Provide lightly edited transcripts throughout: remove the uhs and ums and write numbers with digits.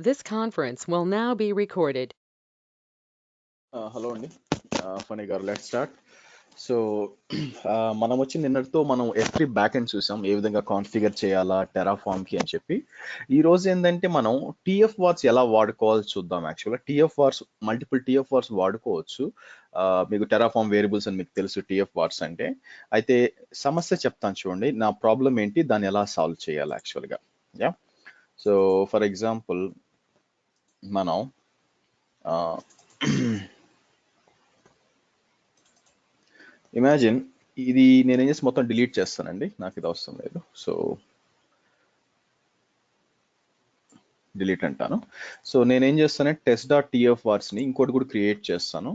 This conference will now be recorded. Hello అండి, funny గారు, let start. So మనం వచ్చి నిన్నటితో మనం S3 బ్యాక్ ఎండ్ చూసాం, ఏ విధంగా కాన్ఫిగర్ చేయాలా టెరాఫామ్కి అని చెప్పి. ఈ రోజు ఏంటంటే మనం టీఎఫ్ వార్స్ ఎలా వాడుకోవాలో చూద్దాం. యాక్చువల్గా TF vars, multiple TF vars వాడుకోవచ్చు. మీకు టెరాఫామ్ వేరియబుల్స్ అని మీకు తెలుసు టీఎఫ్ వార్స్ అంటే. అయితే సమస్య చెప్తాను చూడండి, నా ప్రాబ్లం ఏంటి, దాన్ని ఎలా సాల్వ్ చేయాలి యాక్చువల్గా. యా, సో ఫర్ ఎగ్జాంపుల్ మనం ఇమాజిన్ ఇది నేనేం చేసి మొత్తం డిలీట్ చేస్తానండి, నాకు ఇది అవసరం లేదు. సో డిలీట్ అంటాను. సో నేనేం చేస్తానంటే టెస్ట్ డాట్ టీఎఫ్ వార్స్ని ఇంకోటి కూడా క్రియేట్ చేస్తాను.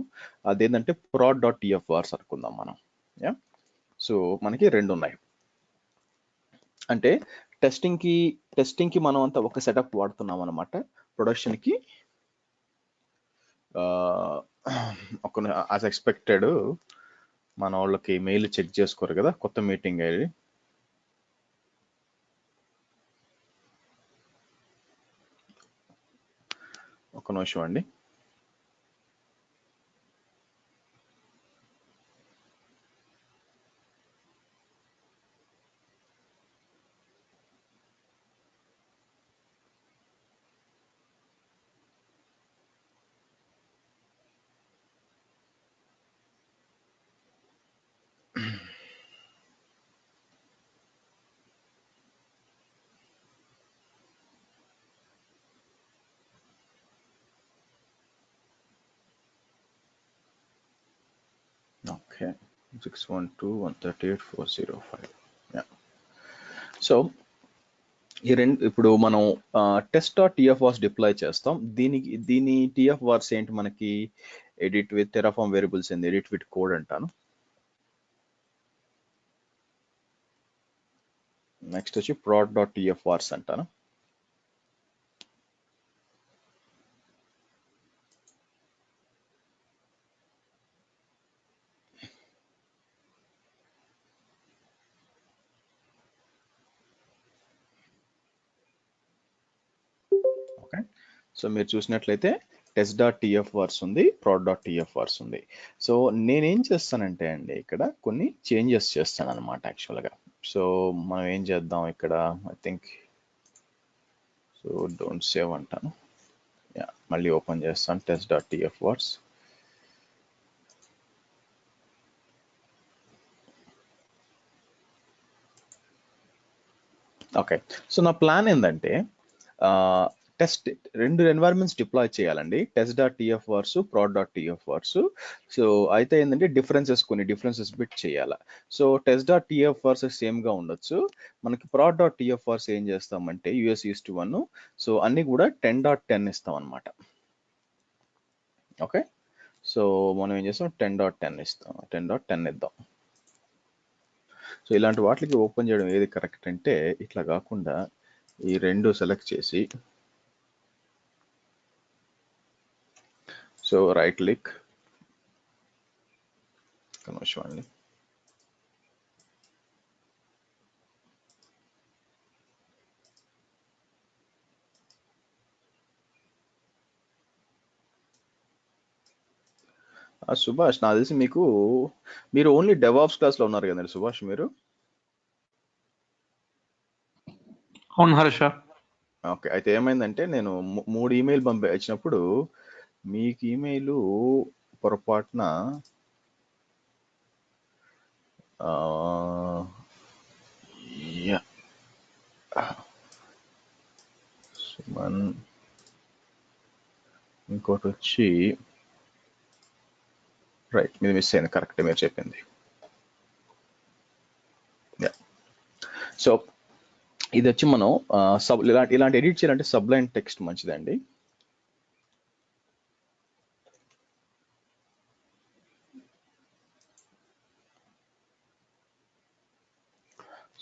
అదేంటంటే ప్రాడ్ డాట్ టీఎఫ్ వార్స్ అనుకుందాం మనం. యా, సో మనకి రెండు ఉన్నాయి. అంటే టెస్టింగ్కి మనం అంతా ఒక సెటప్ వాడుతున్నాం అనమాట. ప్రొడక్షన్కి ఒక యాజ్ ఎక్స్పెక్టెడ్ మన వాళ్ళకి మెయిల్ చెక్ చేసుకోరు కదా, కొత్త మీటింగ్ ఐడి. ఒక నిమిషం అండి. ఓకే, 612.138.405. సో ఈ రెండు ఇప్పుడు మనం test dot TF vars deploy చేస్తాం. దీని టీఎఫ్ వార్స్ ఏంటి, మనకి edit with Terraform variables and edit with code అంటాను. నెక్స్ట్ వచ్చి ప్రాడ్ డాట్ టీఎఫ్ వార్స్ అంటాను. ఓకే, సో మీరు చూసినట్లయితే టెస్ట్ డాట్ టీఎఫ్ వార్స్ ఉంది, ప్రాడ్ డాట్ టీఎఫ్ వార్స్ ఉంది. సో నేనేం చేస్తానంటే అండి, ఇక్కడ కొన్ని చేంజెస్ చేస్తాను అనమాట యాక్చువల్గా. సో మనం ఏం చేద్దాం ఇక్కడ, I think so don't save అంటాను. యా, మళ్ళీ ఓపెన్ చేస్తాను test dot TF vars. Okay, so నా ప్లాన్ ఏంటంటే టెస్ట్ రెండు ఎన్వైరన్మెంట్స్ డిప్లాయ్ చేయాలండి, test dot TF vars, prod dot TF vars. So అయితే ఏంటంటే కొన్ని డిఫరెన్సెస్ బిట్ చేయాలి. So test dot TF vars సేమ్గా ఉండొచ్చు. మనకి ప్రాడ్ డాట్ టీఎఫ్ వార్స్ ఏం చేస్తామంటే US:1, సో అన్ని కూడా 10.10 ఇస్తాం అనమాట. ఓకే, సో మనం ఏం చేస్తాం 10.10 ఇస్తాం, 10.10 ఇద్దాం. సో ఇలాంటి వాటికి ఓపెన్ చేయడం ఏది కరెక్ట్ అంటే, ఇట్లా కాకుండా ఈ రెండు సెలెక్ట్ చేసి, సో రైట్ క్లిక్, చూడండి, సుభాష్, నాకు తెలిసి మీరు ఓన్లీ డెవాప్స్ క్లాస్లో ఉన్నారు కదండి సుభాష్ మీరు. అవును హర్ష. ఓకే, అయితే ఏమైందంటే నేను 3 ఈమెయిల్ వచ్చినప్పుడు మీకు ఈమెయిల్ పొరపాటున సుమన్, ఇంకోటి వచ్చి రైట్, మీది మిస్ అయింది, కరెక్ట్ మీరు చెప్పింది. సో ఇది వచ్చి మనం ఇలాంటి ఎడిట్ చేయాలంటే సబ్లైన్ టెక్స్ట్ మంచిదండి.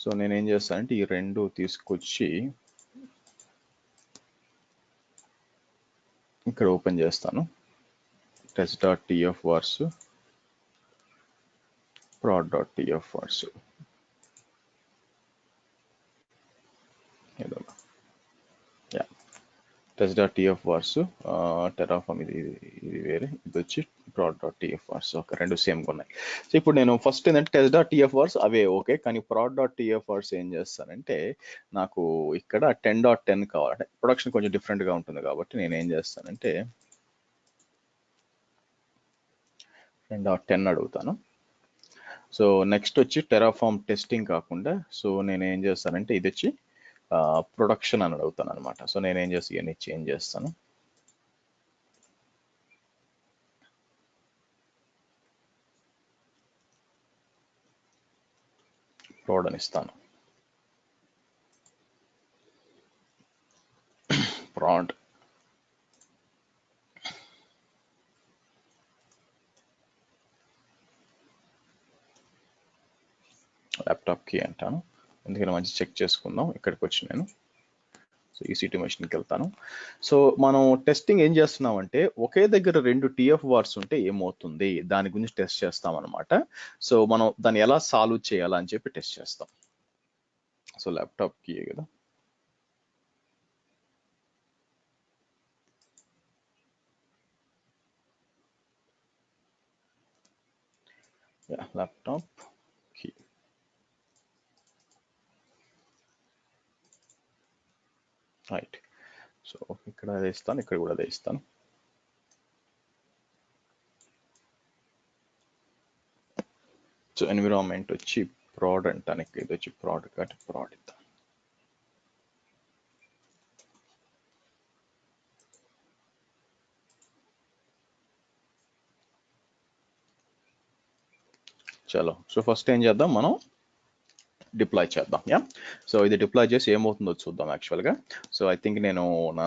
సో నేనేం చేస్తానంటే ఈ రెండు తీసుకొచ్చి ఇక్కడ ఓపెన్ చేస్తాను, test dot TF vars, prod dot TF vars. Yeah, test dot TF vars Terraform ఇది వేరే, ఇది వచ్చి ప్రాడ్ డాట్ టీఎఫ్ వార్స్. ఒక రెండు సేమ్గా ఉన్నాయి. సో ఇప్పుడు నేను ఫస్ట్ ఏంటంటే టెస్ట్ డాట్ టీఎఫ్ వార్స్ అవే ఓకే, కానీ ప్రాడ్ డాట్ టీఎఫ్ వార్స్ ఏం చేస్తానంటే నాకు ఇక్కడ 10.10 కావాలంటే ప్రొడక్షన్ కొంచెం డిఫరెంట్గా ఉంటుంది కాబట్టి నేను ఏం చేస్తానంటే 10.10 అడుగుతాను. సో నెక్స్ట్ వచ్చి టెరాఫామ్ టెస్టింగ్ కాకుండా సో నేను ఏం చేస్తానంటే ఇది వచ్చి ప్రొడక్షన్ అని అడుగుతాను అనమాట. సో నేను ఏం చేసి ఇవన్నీ చేంజ్ చేస్తాను. ప్రోడ్ అని ఇస్తాను. ప్రాడ్ ల్యాప్టాప్ కి అంటాను, ఎందుకంటే మంచి చెక్ చేసుకుందాం. ఇక్కడికి వచ్చి నేను సో ఈసీటీ మెషిన్కి వెళ్తాను. సో మనం టెస్టింగ్ ఏం చేస్తున్నామంటే ఒకే దగ్గర రెండు టీఎఫ్ వార్స్ ఉంటే ఏమవుతుంది దాని గురించి టెస్ట్ చేస్తాం అనమాట. సో మనం దాన్ని ఎలా సాల్వ్ చేయాలా అని చెప్పి టెస్ట్ చేస్తాం. సో ల్యాప్టాప్ కి కదా, ల్యాప్టాప్ కి రైట్. సో ఇక్కడ అదే ఇస్తాను, ఇక్కడ కూడా అదే ఇస్తాను. సో ఎన్విరాన్మెంట్ వచ్చి ప్రాడ్ అంటానికి, ఇది వచ్చి ప్రాడ్ కాబట్టి ప్రాడ్ ఇద్దాం. చలో, సో ఫస్ట్ ఏం చేద్దాం, మనం డిప్లాయ్ చేద్దాం. యా, సో ఇది డిప్లాయ్ చేసి ఏమవుతుందో చూద్దాం యాక్చువల్గా. సో ఐ థింక్ నేను నా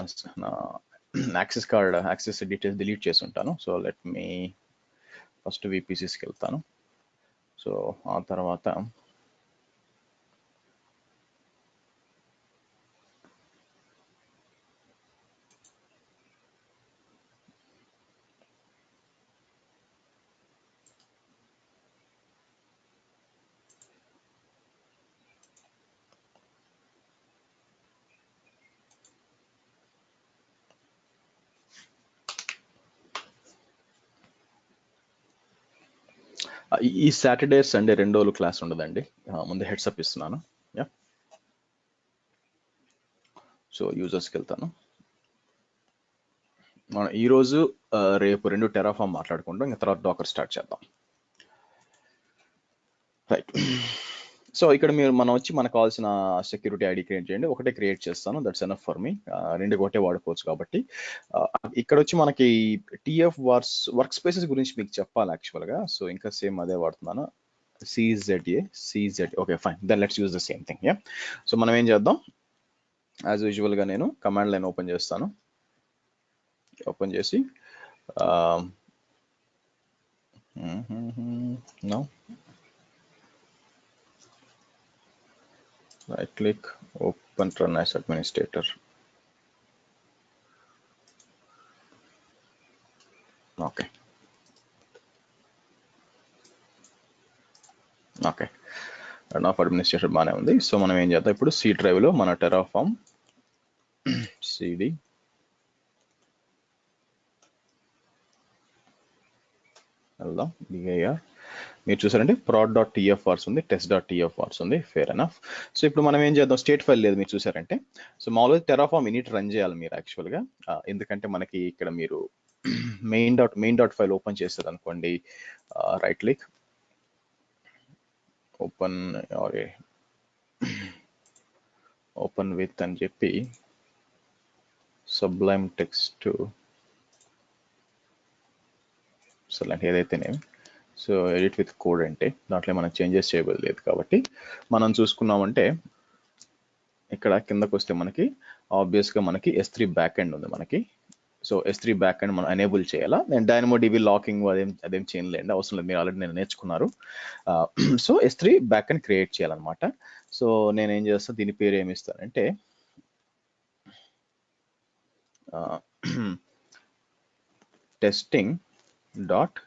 యాక్సెస్ డీటెయిల్స్ డిలీట్ చేసి ఉంటాను. సో లెట్ మీ ఫస్ట్ విపిసిస్కి వెళ్తాను. సో ఆ తర్వాత ఈ సాటర్డే సండే 2 రోజులు క్లాస్ ఉండదండి, ముందు హెడ్సప్ ఇస్తున్నాను. యా, సో యూజర్స్కి వెళ్తాను. మనం ఈరోజు రేపు 2 టెరాఫామ్ మాట్లాడుకుంటాం, ఇంకా తర్వాత డాకర్ స్టార్ట్ చేద్దాం. రైట్. సో ఇక్కడ మనం వచ్చి మనకు కావాల్సిన సెక్యూరిటీ ఐడి క్రియేట్ చేయండి. ఒకటే క్రియేట్ చేస్తాను, దట్స్ ఎనఫ్ ఫర్ మీ. రెండు ఒకటే వాడుకోవచ్చు కాబట్టి. ఇక్కడ వచ్చి మనకి టీఎఫ్ వార్స్ వర్క్ స్పేసెస్ గురించి మీకు చెప్పాలి యాక్చువల్గా. సో ఇంకా సేమ్ అదే వాడుతున్నాను, CZ. Okay fine, then let's use the same thing. Yeah, so మనం ఏం చేద్దాం, యాజ్ యూజువల్గా నేను కమాండ్ లైన్ ఓపెన్ చేస్తాను. ఓపెన్ చేసి no right click, open run as administrator. Okay run of administrator బాగానే ఉంది. సో మనం ఏం చేద్దాం, ఇప్పుడు సి డ్రైవ్ లో మన టెరాఫామ్ సిడి వెళ్దాం. బిఐఆర్ మీరు చూసారంటే ప్రాడ్ డాట్ టీఎఫ్ వార్స్ ఉంది, టెస్ట్ డాట్ టీఎఫ్ వార్స్ ఉంది, ఫేర్ ఎనఫ్. సో ఇప్పుడు మనం ఏం చేద్దాం, స్టేట్ ఫైల్ లేదు మీరు చూసారంటే. సో మామూలుగా టెరాఫామ్ ఇనిట్ రన్ చేయాలి మీరు యాక్చువల్గా, ఎందుకంటే మనకి ఇక్కడ మీరు మెయిన్ డాట్ ఫైల్ ఓపెన్ చేస్తారు అనుకోండి, రైట్ క్లిక్ ఓపెన్ విత్ అని చెప్పి సబ్లైమ్ టెక్స్ట్ సో లాంటి ఏదైతేనేమి. సో ఎడిట్ విత్ కోడ్ అంటే దాంట్లో మనం చేంజెస్ చేయలేదు కాబట్టి మనం చూసుకున్నామంటే ఇక్కడ కిందకు వస్తే మనకి ఆబ్వియస్గా మనకి S3 బ్యాక్ ఎండ్ ఉంది మనకి. సో S3 బ్యాక్ ఎండ్ మనం ఎనేబుల్ చేయాలా. నేను డైనమోడిబి లాకింగ్ అదేం చేయలేండి, అవసరం లేదు, మీరు ఆల్రెడీ నేను నేర్చుకున్నారు. So S3 back end create చేయాలన్నమాట. సో నేను ఏం చేస్తాను, దీని పేరు ఏమి ఇస్తానంటే టెస్టింగ్ డాట్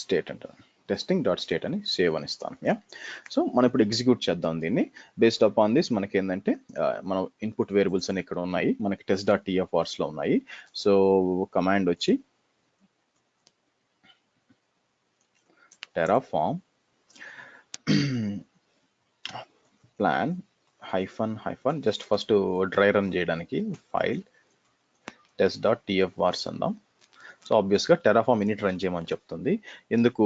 స్టేట్ అంటారు. టెస్టింగ్ డాట్ స్టేట్ అని సేవ్ అని ఇస్తాను. యా, సో మనం ఇప్పుడు ఎగ్జిక్యూట్ చేద్దాం దీన్ని. బేస్డ్ అపాన్ దిస్ మనకి ఏంటంటే మనం ఇన్పుట్ వేరియబుల్స్ అని ఇక్కడ ఉన్నాయి, మనకి టెస్ట్ డాట్ టీఎఫ్ఆర్స్ లో ఉన్నాయి. సో కమాండ్ వచ్చి terraform plan hyphen just first dry run చేయడానికి ఫైల్ టెస్ట్ డాట్ టీఎఫ్ఆర్స్ అందాం. సో ఆబ్వియస్గా టెరాఫామ్ ఇనిట్ రన్ చేయమని చెప్తుంది. ఎందుకు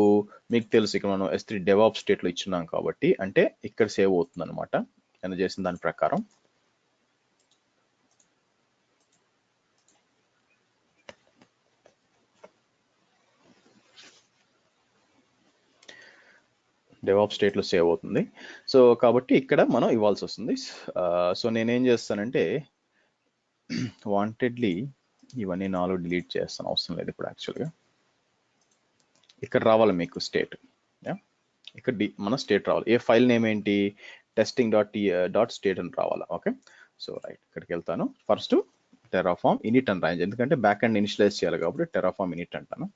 మీకు తెలుసు, ఇక్కడ మనం S3 డెవాప్ స్టేట్లో ఇచ్చున్నాం కాబట్టి, అంటే ఇక్కడ సేవ్ అవుతుంది అనమాట నేను చేసిన దాని ప్రకారం. డెవాప్ స్టేట్లో సేవ్ అవుతుంది. సో కాబట్టి ఇక్కడ మనం ఇవ్వాల్సి వస్తుంది. సో నేనేం చేస్తానంటే వాంటెడ్లీ ఇవన్నీ 4 డిలీట్ చేస్తాను, అవసరం లేదు ఇప్పుడు. యాక్చువల్గా ఇక్కడ రావాలి మీకు స్టేట్, ఇక్కడ మన స్టేట్ రావాలి. ఏ ఫైల్ నేమ్ ఏంటి, టెస్టింగ్ డాట్ స్టేట్ అని రావాలి. ఓకే, సో రైట్, ఇక్కడికి వెళ్తాను. ఫస్ట్ టెరాఫామ్ ఇనిట్ అని రాయించి, ఎందుకంటే బ్యాక్ అండ్ ఇనిషియలైజ్ చేయాలి కాబట్టి టెరాఫామ్ ఇనిట్ అంటాను.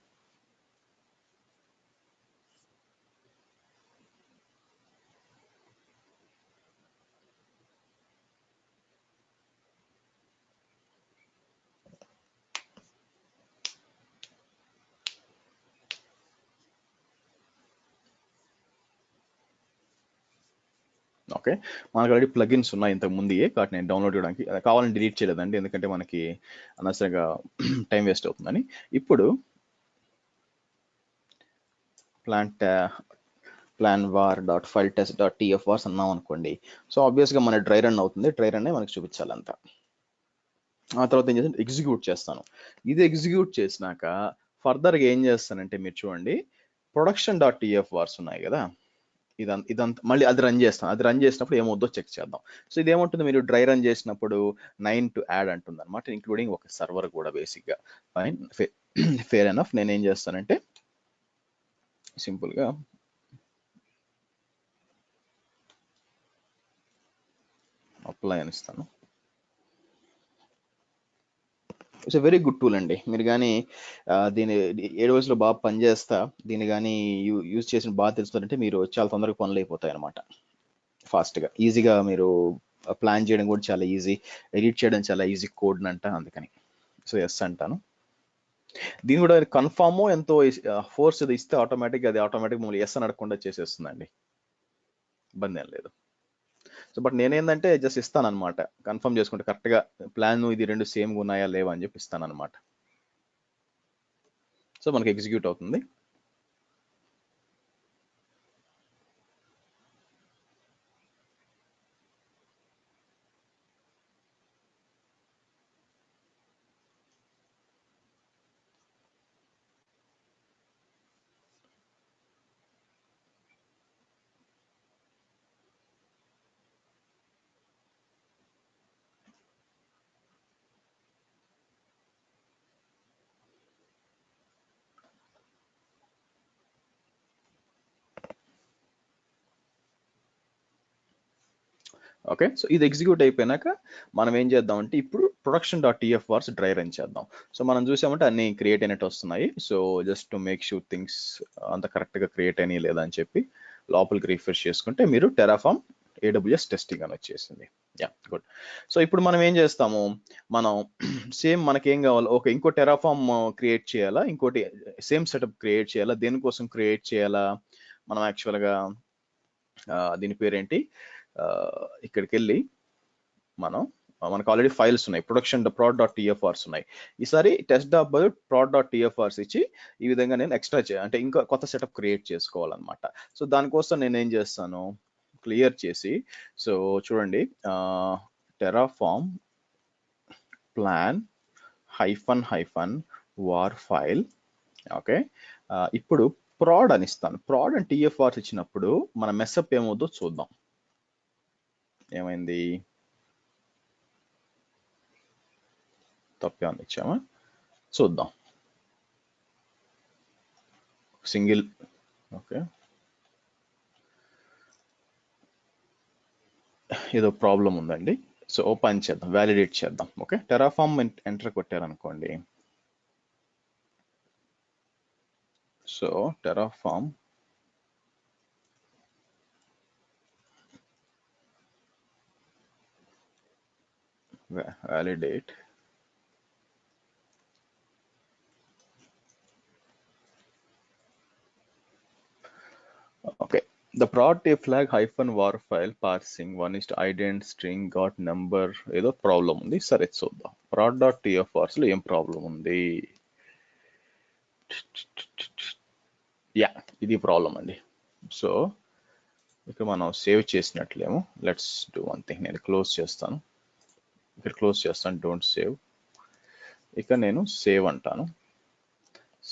ఓకే, మనకు ఆల్రెడీ ప్లగిన్స్ ఉన్నాయి ఇంతకు ముందే, కాబట్టి నేను డౌన్లోడ్ చేయడానికి కావాలని డిలీట్ చేయలేదండి, ఎందుకంటే మనకి అనవసరంగా టైం వేస్ట్ అవుతుందని. ఇప్పుడు plan var dot file test dot TF vars అన్నాం అనుకోండి. సో ఆబ్వియస్గా మన డ్రై రన్ అవుతుంది, డ్రై రన్ మనకి చూపించాలంతా. ఆ తర్వాత ఏం చేస్తాను, ఎగ్జిక్యూట్ చేస్తాను. ఇది ఎగ్జిక్యూట్ చేసినాక ఫర్దర్గా ఏం చేస్తానంటే మీరు చూడండి, ప్రొడక్షన్ డాట్ టీఎఫ్ఆర్స్ ఉన్నాయి కదా, ఇదంతా మళ్ళీ అది రన్ చేస్తాం. అది రన్ చేసినప్పుడు ఏమవుద్దో చెక్ చేద్దాం. సో ఇదేముంటుంది, మీరు డ్రై రన్ చేసినప్పుడు 9 టు యాడ్ అంటుంది అనమాట, ఇంక్లూడింగ్ ఒక సర్వర్ కూడా. బేసిక్గా ఫైన్, ఫేర్ ఎనఫ్. నేనేం చేస్తానంటే సింపుల్గా అప్లై అని ఇస్తాను. It's a very good tool అండి. మీరు కానీ దీని AWS లో బాగా పనిచేస్తా, దీన్ని కానీ యూజ్ చేసిన బాగా తెలుస్తుందంటే మీరు చాలా తొందరగా పనులు అయిపోతాయి అనమాట, ఫాస్ట్గా ఈజీగా. మీరు ప్లాన్ చేయడం కూడా చాలా ఈజీ, ఎడిట్ చేయడం చాలా ఈజీ కోడ్ అంట, అందుకని సో ఎస్ అంటాను. దీని కూడా కన్ఫామ్ ఎంతో ఫోర్స్ ఇది ఇస్తే ఆటోమేటిక్గా అది ఆటోమేటిక్ మమ్మల్ని ఎస్ అని అడగకుండా చేసేస్తుందండి, ఇబ్బంది ఏం లేదు. సో బట్ నేనేందంటే జస్ట్ ఇస్తాను అనమాట, కన్ఫర్మ్ చేసుకుంటే కరెక్ట్గా ప్లాన్ ఇది రెండు సేమ్గా ఉన్నాయా లేవా అని చెప్పి ఇస్తాను అనమాట. సో మనకి ఎగ్జిక్యూట్ అవుతుంది. ఓకే, సో ఇది ఎగ్జిక్యూట్ అయిపోయినాక మనం ఏం చేద్దామంటే ఇప్పుడు ప్రొడక్షన్ డాట్ టీఎఫ్ఆర్స్ డ్రై రన్ చేద్దాం. సో మనం చూసామంటే అన్ని క్రియేట్ అయినట్టు వస్తున్నాయి. So just to make sure things అంత కరెక్ట్గా క్రియేట్ అయినాయి లేదా అని చెప్పి లోపలికి రిఫ్రెష్ చేసుకుంటే మీరు టెరాఫామ్ AWS టెస్టింగ్ అని వచ్చేసింది. Yeah, good. సో ఇప్పుడు మనం ఏం చేస్తాము, మనం సేమ్ మనకేం కావాలి, ఓకే ఇంకో టెరాఫామ్ క్రియేట్ చేయాలా, ఇంకోటి సేమ్ సెటప్ క్రియేట్ చేయాలా, దేనికోసం క్రియేట్ చేయాలా, మనం యాక్చువల్గా దీని పేరేంటి, ఇక్కడికి వెళ్ళి మనకు ఆల్రెడీ ఫైల్స్ ఉన్నాయి, ప్రొడక్షన్ prod డాట్ టీఎఫ్ఆర్స్ ఉన్నాయి. ఈసారి టెస్ట్ డాట్ prod డాట్ టీఎఫ్ఆర్స్ ఇచ్చి ఈ విధంగా నేను ఎక్స్ట్రా అంటే ఇంకా కొత్త సెటప్ క్రియేట్ చేసుకోవాలన్నమాట. సో దానికోసం నేను ఏం చేస్తాను, క్లియర్ చేసి, సో చూడండి Terraform plan hyphen war file. Okay, ఇప్పుడు ప్రాడ్ అని ఇస్తాను. ప్రాడ్ అండ్ టీఎఫ్ఆర్స్ ఇచ్చినప్పుడు మన మెస్అప్ ఏమవుద్దో చూద్దాం. ఏమైంది, తప్పేమని ఇచ్చామా చూద్దాం. సింగిల్, ఓకే ఏదో ప్రాబ్లం ఉందండి. సో ఓపెన్ చేద్దాం, వ్యాలిడేట్ చేద్దాం. ఓకే, టెరాఫామ్ ఎంటర్ కొట్టారనుకోండి, so Terraform validate. Okay, the property flag -var file parsing 1:ident string got number ఏదో ప్రాబ్లం ఉంది. సరే చూద్దాం. prod.tfrs లో ఏం ప్రాబ్లం ఉంది? యా, ఇది ప్రాబ్లం అండి. సో ఇక్కడ మనం సేవ్ చేసినట్లేమో. Let's do one thing. నేను క్లోజ్ చేస్తాను. ఇక్కడ క్లోజ్ చేస్తాను, డోంట్ సేవ్. ఇక నేను సేవ్ అంటాను.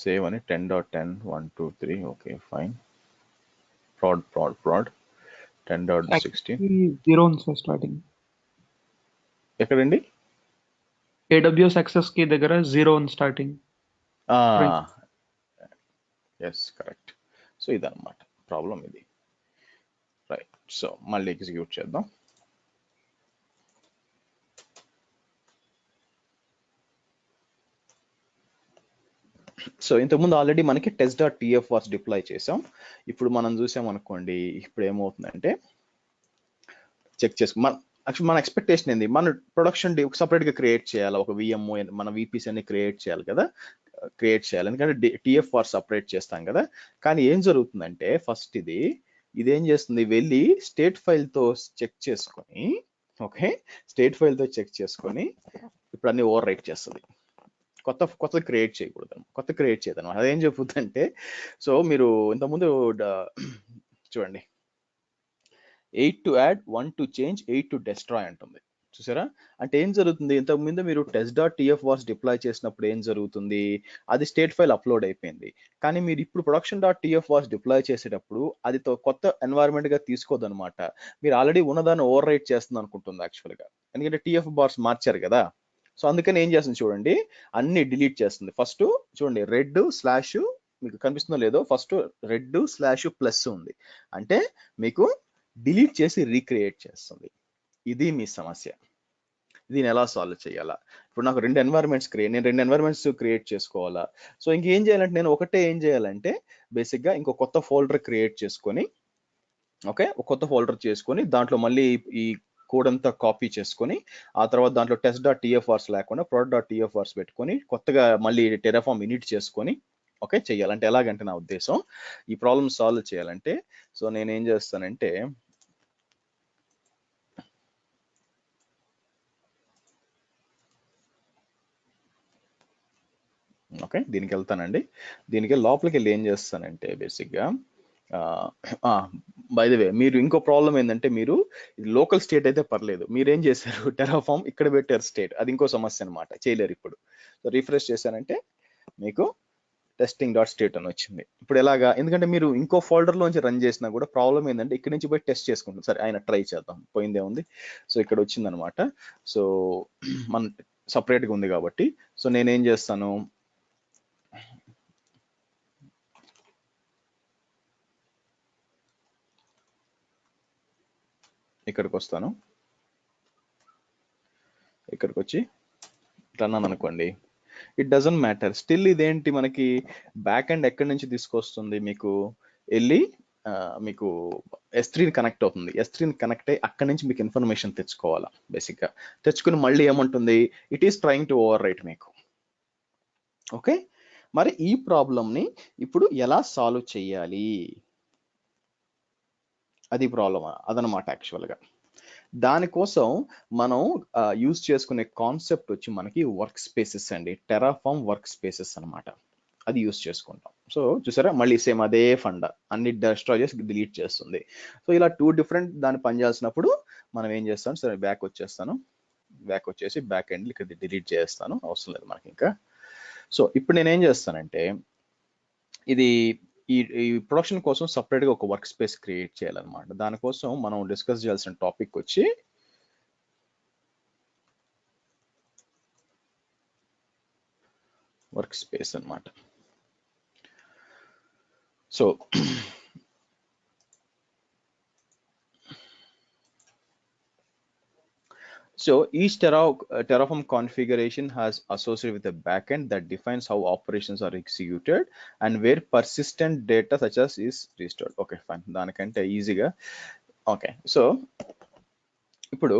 సేవ్ అని 10.10 1 2 3. Okay fine. prod 10.16 Actually, zero ఉంది సార్ స్టార్టింగ్. ఎక్కడండి? AWS access కి దగ్గర 0 ఉంది స్టార్టింగ్. Yes correct. సో ఇదన్నమాట ప్రాబ్లం ఇది. రైట్, సో మళ్ళీ ఎగ్జిక్యూట్ చేద్దాం. సో ఇంతకుముందు ఆల్రెడీ మనకి test.tfvars డిప్లాయ్ చేసాం. ఇప్పుడు మనం చూసాం అనుకోండి, ఇప్పుడు ఏమవుతుందంటే చెక్ చేసుకో. మన ఎక్స్పెక్టేషన్ ఏంది? మన ప్రొడక్షన్ సపరేట్గా క్రియేట్ చేయాలి. ఒక VM మన VPs అన్ని క్రియేట్ చేయాలి కదా, క్రియేట్ చేయాలి. ఎందుకంటే TFVars సపరేట్ చేస్తాం కదా. కానీ ఏం జరుగుతుందంటే ఫస్ట్ ఇదేం చేస్తుంది, వెళ్ళి స్టేట్ ఫైల్తో చెక్ చేసుకొని, ఓకే, స్టేట్ ఫైల్తో చెక్ చేసుకొని ఇప్పుడు అన్ని ఓవర్ రైట్ చేస్తుంది. కొత్త క్రియేట్ చేయకూడదు, కొత్త క్రియేట్ చేయదు. అదేం చెప్పుద్దంటే, సో మీరు ఇంతకుముందు చూడండి, 8 to add 1 to change 8 to destroy అంటుంది. చూసారా? అంటే ఏం జరుగుతుంది, ఇంతకుముందు మీరు test.tfvars డిప్లాయ్ చేసినప్పుడు ఏం జరుగుతుంది, అది స్టేట్ ఫైల్ అప్లోడ్ అయిపోయింది. కానీ మీరు ఇప్పుడు production.tfvars డిప్లాయ్ చేసేటప్పుడు అది కొత్త ఎన్వైరన్మెంట్ గా తీసుకోదు అనమాట. మీరు ఆల్రెడీ ఉన్నదాన్ని ఓవర్ రైట్ చేస్తుంది అనుకుంటుంది యాక్చువల్గా. ఎందుకంటే TFVars మార్చారు కదా. సో అందుకని ఏం చేస్తుంది చూడండి, అన్ని డిలీట్ చేస్తుంది. ఫస్ట్ చూడండి, రెడ్ స్లాష్ మీకు కనిపిస్తుందో లేదో, ఫస్ట్ రెడ్ స్లాష్ ప్లస్ ఉంది అంటే మీకు డిలీట్ చేసి రీక్రియేట్ చేస్తుంది. ఇది మీ సమస్య. దీన్ని ఎలా సాల్వ్ చేయాలా? ఇప్పుడు నాకు నేను 2 ఎన్వైరన్మెంట్స్ క్రియేట్ చేసుకోవాలా. సో ఇంకేం చేయాలంటే నేను ఏం చేయాలంటే బేసిక్గా ఇంకో కొత్త ఫోల్డర్ క్రియేట్ చేసుకొని, ఓకే, ఒక కొత్త ఫోల్డర్ చేసుకొని దాంట్లో మళ్ళీ ఈ కోడ్ అంతా కాపీ చేసుకొని, ఆ తర్వాత దాంట్లో test.tfvars లేకుండా prod.tfvars పెట్టుకొని కొత్తగా మళ్ళీ టెరాఫార్మ్ ఇనిట్ చేసుకొని, ఓకే, చెయ్యాలంటే ఎలాగంటే నా ఉద్దేశం ఈ ప్రాబ్లమ్ సాల్వ్ చేయాలంటే, సో నేనేం చేస్తానంటే ఓకే, దీనికి వెళ్తానండి. దీనికి లోపలికి వెళ్ళి ఏం చేస్తానంటే బేసిక్గా బై ద వే, మీరు ఇంకో ప్రాబ్లం ఏంటంటే, మీరు లోకల్ స్టేట్ అయితే పర్లేదు, మీరేం చేశారు, టెరాఫార్మ్ ఇక్కడ పెట్టారు స్టేట్, అది ఇంకో సమస్య అనమాట, చేయలేరు ఇప్పుడు. సో రిఫ్రెష్ చేశానంటే మీకు testing.state అని వచ్చింది. ఇప్పుడు ఎలాగా, ఎందుకంటే మీరు ఇంకో ఫోల్డర్లోంచి రన్ చేసినా కూడా ప్రాబ్లం ఏంటంటే ఇక్కడ నుంచి పోయి టెస్ట్ చేసుకుంటాం. సరే ఆయన ట్రై చేద్దాం, పోయిందే ఉంది. సో ఇక్కడ వచ్చింది అనమాట. సో మన సపరేట్గా ఉంది కాబట్టి, సో నేనేం చేస్తాను, ఇక్కడికి వస్తాను. ఇక్కడికి వచ్చి రన్ అనుకోండి, ఇట్ డజంట్ మ్యాటర్. స్టిల్ ఇదేంటి మనకి బ్యాక్ ఎండ్ ఎక్కడి నుంచి తీసుకొస్తుంది, మీకు వెళ్ళి మీకు S3 కనెక్ట్ అవుతుంది. S3 కనెక్ట్ అయ్యి అక్కడి నుంచి మీకు ఇన్ఫర్మేషన్ తెచ్చుకోవాలా. బేసిక్గా తెచ్చుకుని మళ్ళీ ఏమంటుంది, it is trying to over right మీకు. ఓకే, మరి ఈ ప్రాబ్లమ్ని ఇప్పుడు ఎలా సాల్వ్ చేయాలి, అది ప్రాబ్లమ్ అదనమాట యాక్చువల్గా. దానికోసం మనం యూజ్ చేసుకునే కాన్సెప్ట్ వచ్చి మనకి వర్క్ స్పేసెస్ అండి, టెరాఫార్మ్ వర్క్ స్పేసెస్ అనమాట. అది యూజ్ చేసుకుంటాం. సో చూసారా, మళ్ళీ సేమ్ అదే ఫండ, అన్ని డిస్ట్రాయ్ చేసి డిలీట్ చేస్తుంది. సో ఇలా 2 డిఫరెంట్ దాన్ని పనిచేసినప్పుడు మనం ఏం చేస్తాం, సరే బ్యాక్ వచ్చేస్తాను, బ్యాక్ వచ్చేసి బ్యాక్ ఎండ్ ఇక్కడ డిలీట్ చేస్తాను, అవసరం లేదు మనకి ఇంకా. సో ఇప్పుడు నేనేం చేస్తానంటే, ఇది ఈ ప్రొడక్షన్ కోసం సపరేట్గా ఒక వర్క్ స్పేస్ క్రియేట్ చేయాలన్నమాట. దానికోసం మనం డిస్కస్ చేయాల్సిన టాపిక్ వచ్చి వర్క్ స్పేస్ అన్నమాట. So each Terraform configuration has associated with a backend that defines how operations are executed and where persistent data such as is restored. Okay, fine. దానికంటే ఈజీగా. Okay, so ఇప్పుడు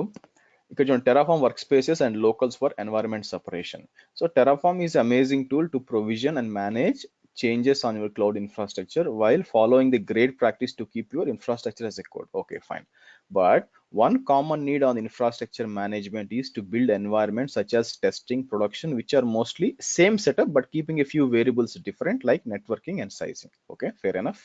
ఇక్కడ చూడండి Terraform workspaces and locals for environment separation. So Terraform is amazing tool to provision and manage changes on your cloud infrastructure while following the great practice to keep your infrastructure as a code. Okay, fine. But one common need on infrastructure management is to build environments such as testing, production, which are mostly same setup but keeping a few variables different like networking and sizing. Okay, fair enough.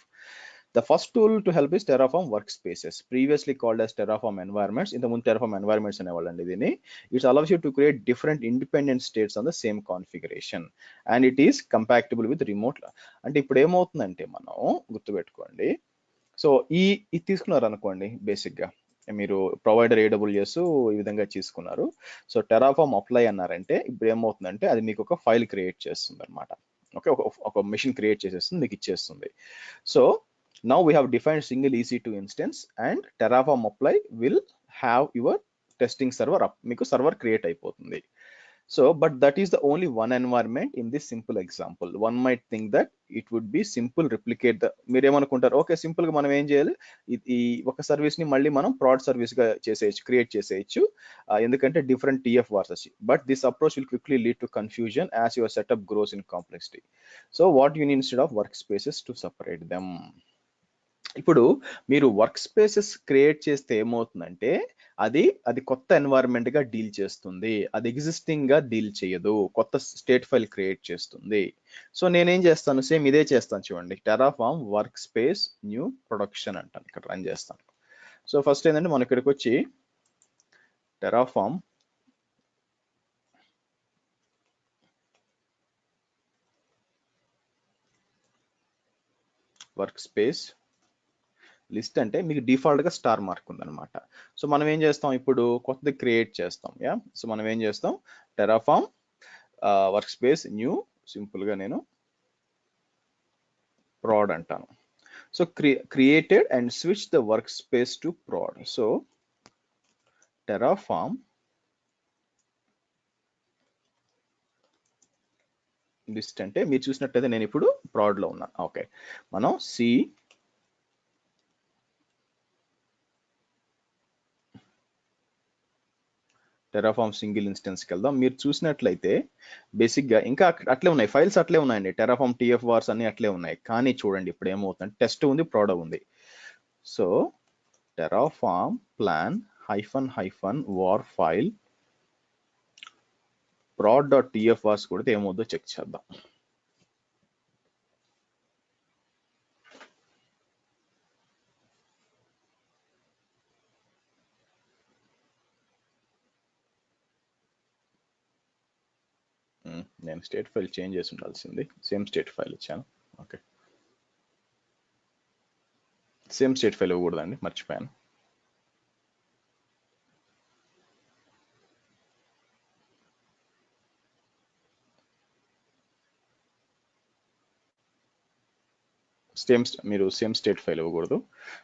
The first tool to help is Terraform workspaces, previously called as Terraform environments. In the Terraform environments అనేవాళ్ళండి దీన్ని. It allows you to create different independent states on the same configuration, and it is compatible with remote. అంటే ఇప్పుడు ఏమవుతుందంటే మనం గుర్తుపెట్టుకోండి. So ఇది తీసుకున్నారు అనుకోండి, basic గా మీరు ప్రొవైడర్ AWS ఈ విధంగా తీసుకున్నారు. సో టెరాఫామ్ అప్లై అన్నారంటే ఇప్పుడు ఏమవుతుందంటే అది మీకు ఒక ఫైల్ క్రియేట్ చేస్తుంది అనమాట. ఓకే, ఒక మెషిన్ క్రియేట్ చేసేస్తుంది, మీకు ఇచ్చేస్తుంది. So now we have defined single EC2 instance and Terraform apply will have your testing server up. మీకు సర్వర్ క్రియేట్ అయిపోతుంది. So but that is the only one environment in this simple example. One might think that it would be simple replicate the మీరు ఏమనుకుంటారు, okay simple గా మనం ఏం చేయాలి, ఈ ఒక సర్వీస్ ని మళ్ళీ మనం ప్రాడ్ సర్వీస్ గా చేసేయచ్చు, క్రియేట్ చేసేయచ్చు, ఎందుకంటే డిఫరెంట్ TF వార్స్ వచ్చి. But this approach will quickly lead to confusion as your setup gross in complexity. So what you need instead of work spaces to separate them. ఇప్పుడు మీరు work spaces create చేస్తే ఏమవుతుందంటే అది కొత్త environment గా deal చేస్తుంది, అది ఎగ్జిస్టింగ్ గా డీల్ చేయదు, కొత్త స్టేట్ ఫైల్ క్రియేట్ చేస్తుంది. సో నేనేం చేస్తాను, సేమ్ ఇదే చేస్తాను చూడండి, Terraform work space new production అంటాను, ఇక్కడ రన్ చేస్తాను. సో ఫస్ట్ ఏంటంటే మనం ఇక్కడికి వచ్చి టెరాఫామ్ వర్క్ స్పేస్ లిస్ట్ అంటే మీకు డిఫాల్ట్ గా స్టార్ మార్క్ ఉందన్నమాట. సో మనం ఏం చేస్తాం, ఇప్పుడు కొత్తది క్రియేట్ చేస్తాం. యా, సో మనం ఏం చేస్తాం, Terraform work space new, simple గా నేను prod అంటాను. So created and switch the work space to prod. So Terraform list అంటే మీరు చూసినట్టయితే నేను ఇప్పుడు prod లో ఉన్నాను. ఓకే, మనం టెరాఫామ్ సింగిల్ ఇన్స్టెన్స్కి వెళ్దాం. మీరు చూసినట్లయితే బేసిక్గా ఇంకా అట్లే ఉన్నాయి, ఫైల్స్ అట్లే ఉన్నాయండి, టెరాఫామ్ TF వార్స్ అన్ని అట్లే ఉన్నాయి. కానీ చూడండి ఇప్పుడు ఏమవుతుందంటే టెస్ట్ ఉంది, ప్రోడ్ ఉంది. So Terraform plan --war file prod.tf wars కొడితే ఏమవుతుందో చెక్ చేద్దాం. నేను స్టేట్ ఫైల్ చేంజ్ చేసి ఉండాల్సింది, సేమ్ స్టేట్ ఫైల్ ఇచ్చాను. ఓకే, సేమ్ స్టేట్ ఫైల్ ఇవ్వకూడదండి, మర్చిపోయాను. మీరు సేమ్ స్టేట్ ఫైల్ ఇవ్వకూడదు.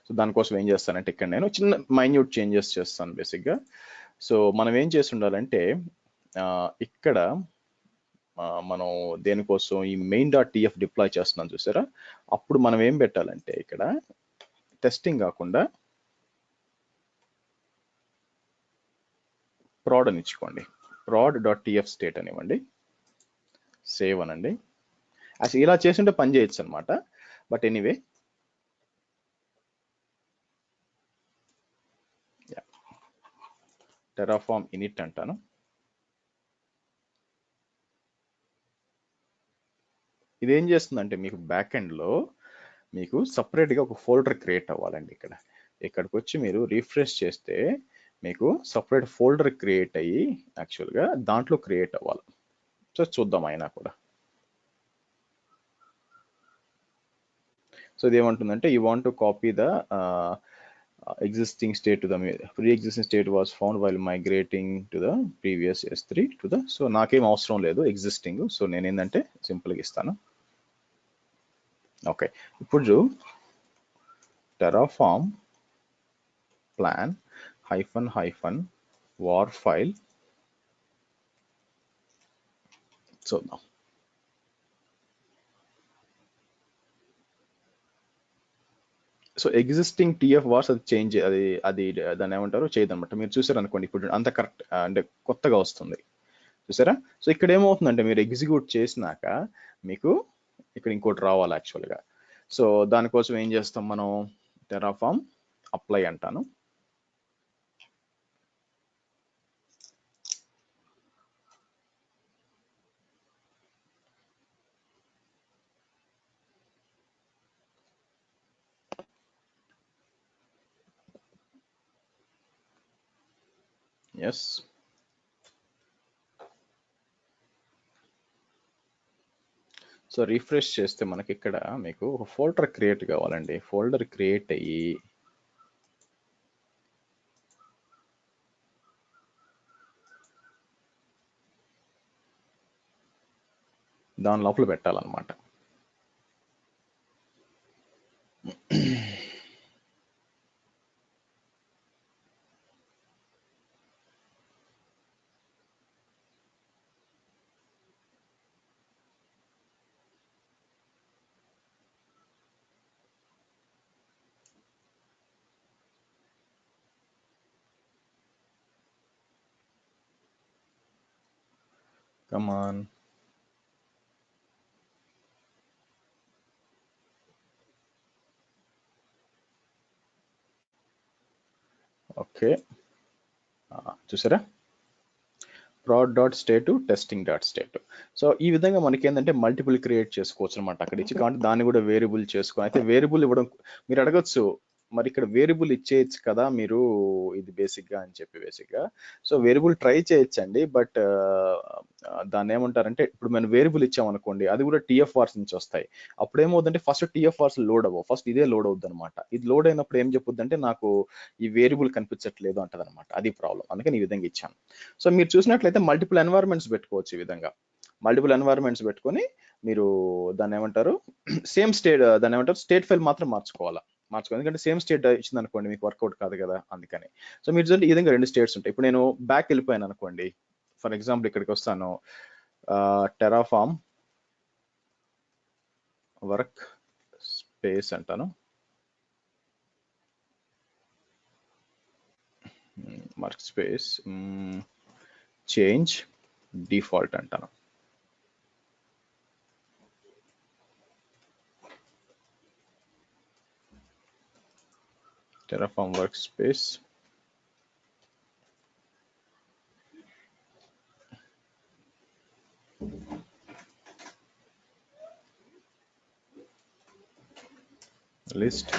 సో దానికోసం ఏం చేస్తానంటే ఇక్కడ నేను చిన్న మైన్యూట్ చేంజెస్ చేస్తాను బేసిక్గా. సో మనం ఏం చేసి ఉండాలంటే ఇక్కడ మనం దేనికోసం ఈ main.tf డిప్లాయ్ చేస్తున్నాం చూసారా, అప్పుడు మనం ఏం పెట్టాలంటే ఇక్కడ టెస్టింగ్ కాకుండా prod అని ఇచ్చుకోండి, prod.tf స్టేట్ అనివ్వండి, సేవ్ అనండి. అసలు ఇలా చేస్తుంటే పని చేయొచ్చు అనమాట. బట్ ఎనీవే, టెరాఫామ్ ఇనిట్ అంటాను. ఇదేం చేస్తుందంటే మీకు బ్యాక్ ఎండ్లో మీకు సపరేట్గా ఒక ఫోల్డర్ క్రియేట్ అవ్వాలండి. ఇక్కడికి వచ్చి మీరు రిఫ్రెష్ చేస్తే మీకు సపరేట్ ఫోల్డర్ క్రియేట్ అయ్యి యాక్చువల్గా దాంట్లో క్రియేట్ అవ్వాలి. సో చూద్దాం అయినా కూడా. సో ఇది ఏమంటుందంటే you want to copy the existing state to the pre-existing state was found while migrating to the previous S3 to the. So నాకేం అవసరం లేదు ఎగ్జిస్టింగ్, సో నేను ఏంటంటే సింపుల్గా ఇస్తాను. ఓకే, ఇప్పుడు టెరాఫామ్ ప్లాన్ --వార్ ఫైల్ చూద్దాం. సో ఎగ్జిస్టింగ్ టీఎఫ్ వార్స్ అది చేంజ్ అది అది దాన్ని ఏమంటారు చేయదన్నమాట. మీరు చూసారు అనుకోండి ఇప్పుడు అంత కరెక్ట్ అంటే కొత్తగా వస్తుంది చూసారా. సో ఇక్కడ ఏమవుతుందంటే మీరు ఎగ్జిక్యూట్ చేసినాక మీకు ఇక్కడ ఇంకోటి రావాలి యాక్చువల్గా. సో దానికోసం ఏం చేస్తాం మనం, టెరాఫామ్ అప్లై అంటాను. ఎస్, సో రిఫ్రెష్ చేస్తే మనకి ఇక్కడ మీకు ఒక ఫోల్డర్ క్రియేట్ కావాలండి. ఫోల్డర్ క్రియేట్ అయ్యి దాని లోపల పెట్టాలన్నమాట. కమాన్, ఓకే చూసారా, prod dot state testing dot state. So ఈ విధంగా మనకి ఏంటంటే మల్టిపుల్ క్రియేట్ చేసుకోవచ్చు అనమాట అక్కడ ఇచ్చి. కాబట్టి దాన్ని కూడా వేరియబుల్ చేసుకొని, అయితే వేరియబుల్ ఇవ్వడం మీరు అడగచ్చు, మరి ఇక్కడ వేరియబుల్ ఇచ్చేయచ్చు కదా మీరు ఇది బేసిక్గా అని చెప్పి బేసిక్గా. సో వేరియబుల్ ట్రై చేయొచ్చండి, బట్ దాన్ని ఏమంటారంటే ఇప్పుడు మనం వేరియబుల్ ఇచ్చామనుకోండి అది కూడా టీఎఫ్ఆర్స్ నుంచి వస్తాయి. అప్పుడు ఏమవుతుందంటే ఫస్ట్ టీఎఫ్ఆర్స్ లోడ్ అవ్వవు, ఫస్ట్ ఇదే లోడ్ అవుద్ది అనమాట. ఇది లోడ్ అయినప్పుడు ఏం చెప్పుద్దంటే నాకు ఈ వేరియబుల్ కనిపించట్లేదు అంటది అనమాట. అది ప్రాబ్లం, అందుకని ఈ విధంగా ఇచ్చాను. సో మీరు చూసినట్లయితే మల్టిపుల్ ఎన్వైర్న్మెంట్స్ పెట్టుకోవచ్చు ఈ విధంగా. మల్టిపుల్ ఎన్వైర్న్మెంట్స్ పెట్టుకొని మీరు దాన్ని ఏమంటారు సేమ్ స్టేట్, దాన్ని ఏమంటారు స్టేట్ ఫైల్ మాత్రం మార్చుకోవాలి. ఎందుకంటే సేమ్ స్టేట్ ఇచ్చింది అనుకోండి మీకు వర్కౌట్ కాదు కదా, అందుకని. సో మీరు చూడండి ఈ విధంగా రెండు స్టేట్స్ ఉంటాయి. ఇప్పుడు నేను బ్యాక్ వెళ్ళిపోయాను అనుకోండి, ఫర్ ఎగ్జాంపుల్ ఇక్కడికి వస్తాను, టెరాఫామ్ వర్క్ స్పేస్ అంటాను, వర్క్ స్పేస్ చేంజ్ డిఫాల్ట్ అంటాను. Terraform workspace, list,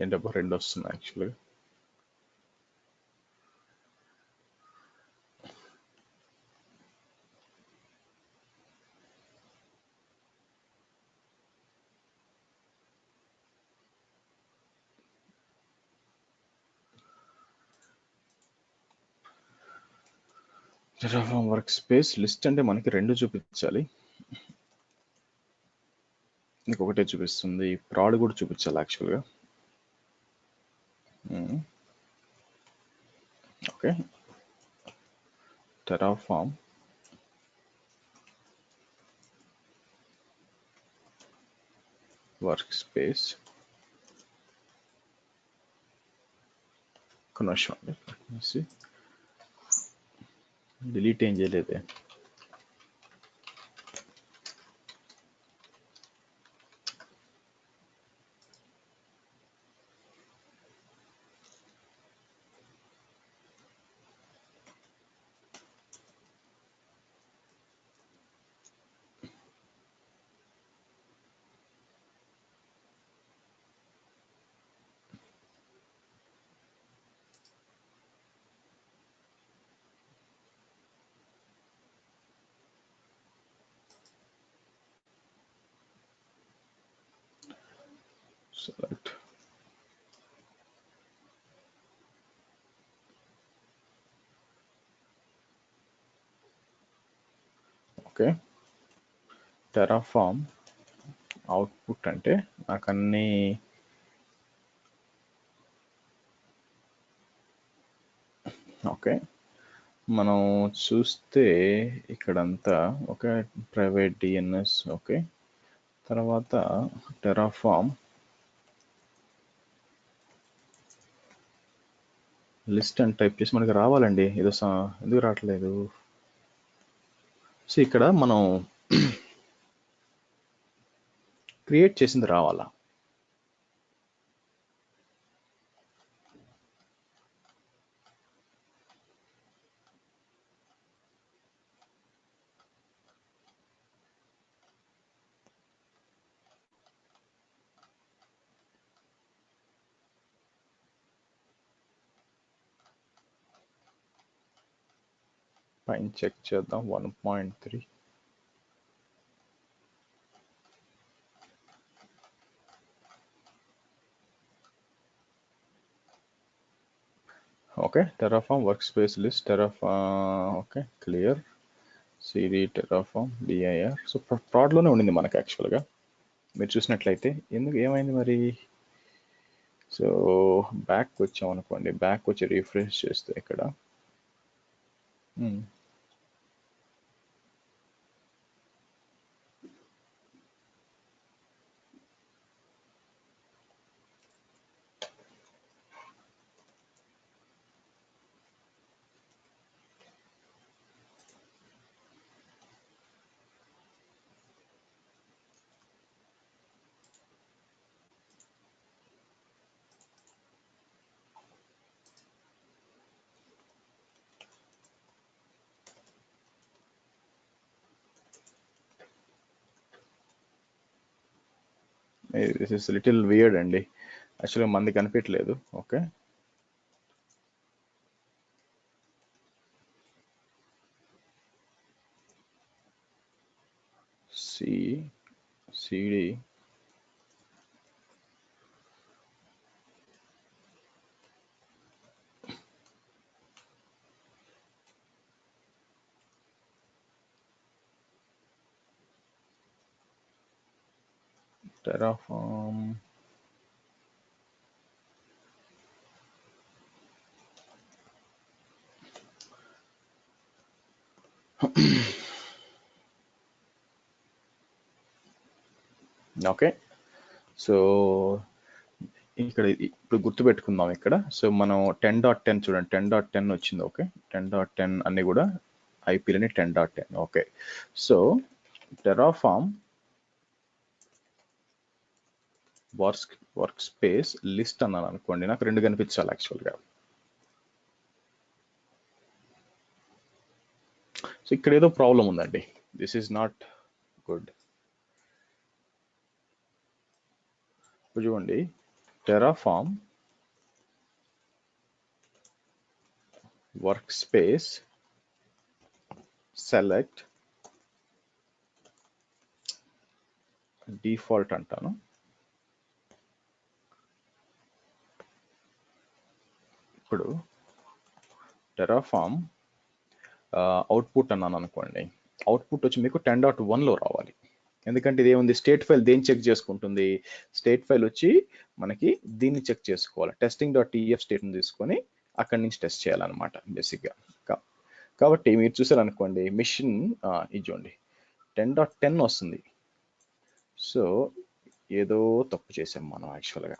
ఏంటబ్బా రెండు వస్తున్నాయి యాక్చువల్గా. టెరాఫామ్ వర్క్ స్పేస్ లిస్ట్ అంటే మనకి రెండు చూపించాలి, ఇంకొకటే చూపిస్తుంది, ప్రాడ్ కూడా చూపించాలి యాక్చువల్గా. ఓకే, టెరాఫామ్ వర్క్ స్పేస్ కొనసాగండి. డిలీట్ ఏం చేయలేదే. Select, okay. టెరాఫామ్ అవుట్పుట్ అంటే నాకు అన్ని ఓకే, మనం చూస్తే ఇక్కడంతా ఓకే, ప్రైవేట్ డిఎన్ఎస్ ఓకే, తర్వాత టెరాఫామ్ లిస్ట్ అని టైప్ చేసి మనకి రావాలండి. ఎందుకు రావట్లేదు? సో ఇక్కడ మనం క్రియేట్ చేసింది రావాలా? పైన చెక్ చేద్దాం. 1.3 okay, Terraform work space list Terraform okay, clear CD Terraform DIR. So ప్రాడ్లోనే ఉండింది మనకి యాక్చువల్గా మీరు చూసినట్లయితే. ఎందుకు ఏమైంది మరి? సో బ్యాక్ వచ్చాం అనుకోండి, బ్యాక్ వచ్చి రిఫ్రెష్ చేస్తే ఇక్కడ దిస్ ఇస్ లిటిల్ వియర్డ్ అండి, యాక్చువల్గా మంది కనిపించలేదు. Okay, CD Terraform okay. So ఇక్కడ ఇప్పుడు గుర్తుపెట్టుకుందాం ఇక్కడ. సో మనం 10.10 చూడండి, 10.10 వచ్చింది. ఓకే, 10.10 అన్ని కూడా ఐపీలని 10.10. Okay, so Terraform work space list అన్నాను అనుకోండి, నాకు రెండు కనిపించాలి యాక్చువల్గా. సో ఇక్కడ ఏదో ప్రాబ్లం ఉందండి, దిస్ ఈజ్ నాట్ గుడ్. ఇప్పుడు చూడండి, Terraform work space select default అంటాను. ఇప్పుడు టెరాఫామ్ అవుట్పుట్ అన్నాను అనుకోండి, అవుట్పుట్ వచ్చి మీకు 10.1లో రావాలి. ఎందుకంటే ఇది ఏముంది, స్టేట్ ఫైల్ దేని చెక్ చేసుకుంటుంది? స్టేట్ ఫైల్ వచ్చి మనకి దీన్ని చెక్ చేసుకోవాలి, టెస్టింగ్.టీఎఫ్ స్టేట్ని తీసుకొని అక్కడి నుంచి టెస్ట్ చేయాలన్నమాట బేసిక్గా. కాబట్టి మీరు చూసారనుకోండి, మిషన్ ఇది చూడండి 10.10 వస్తుంది. సో ఏదో తప్పు చేసాం మనం యాక్చువల్గా.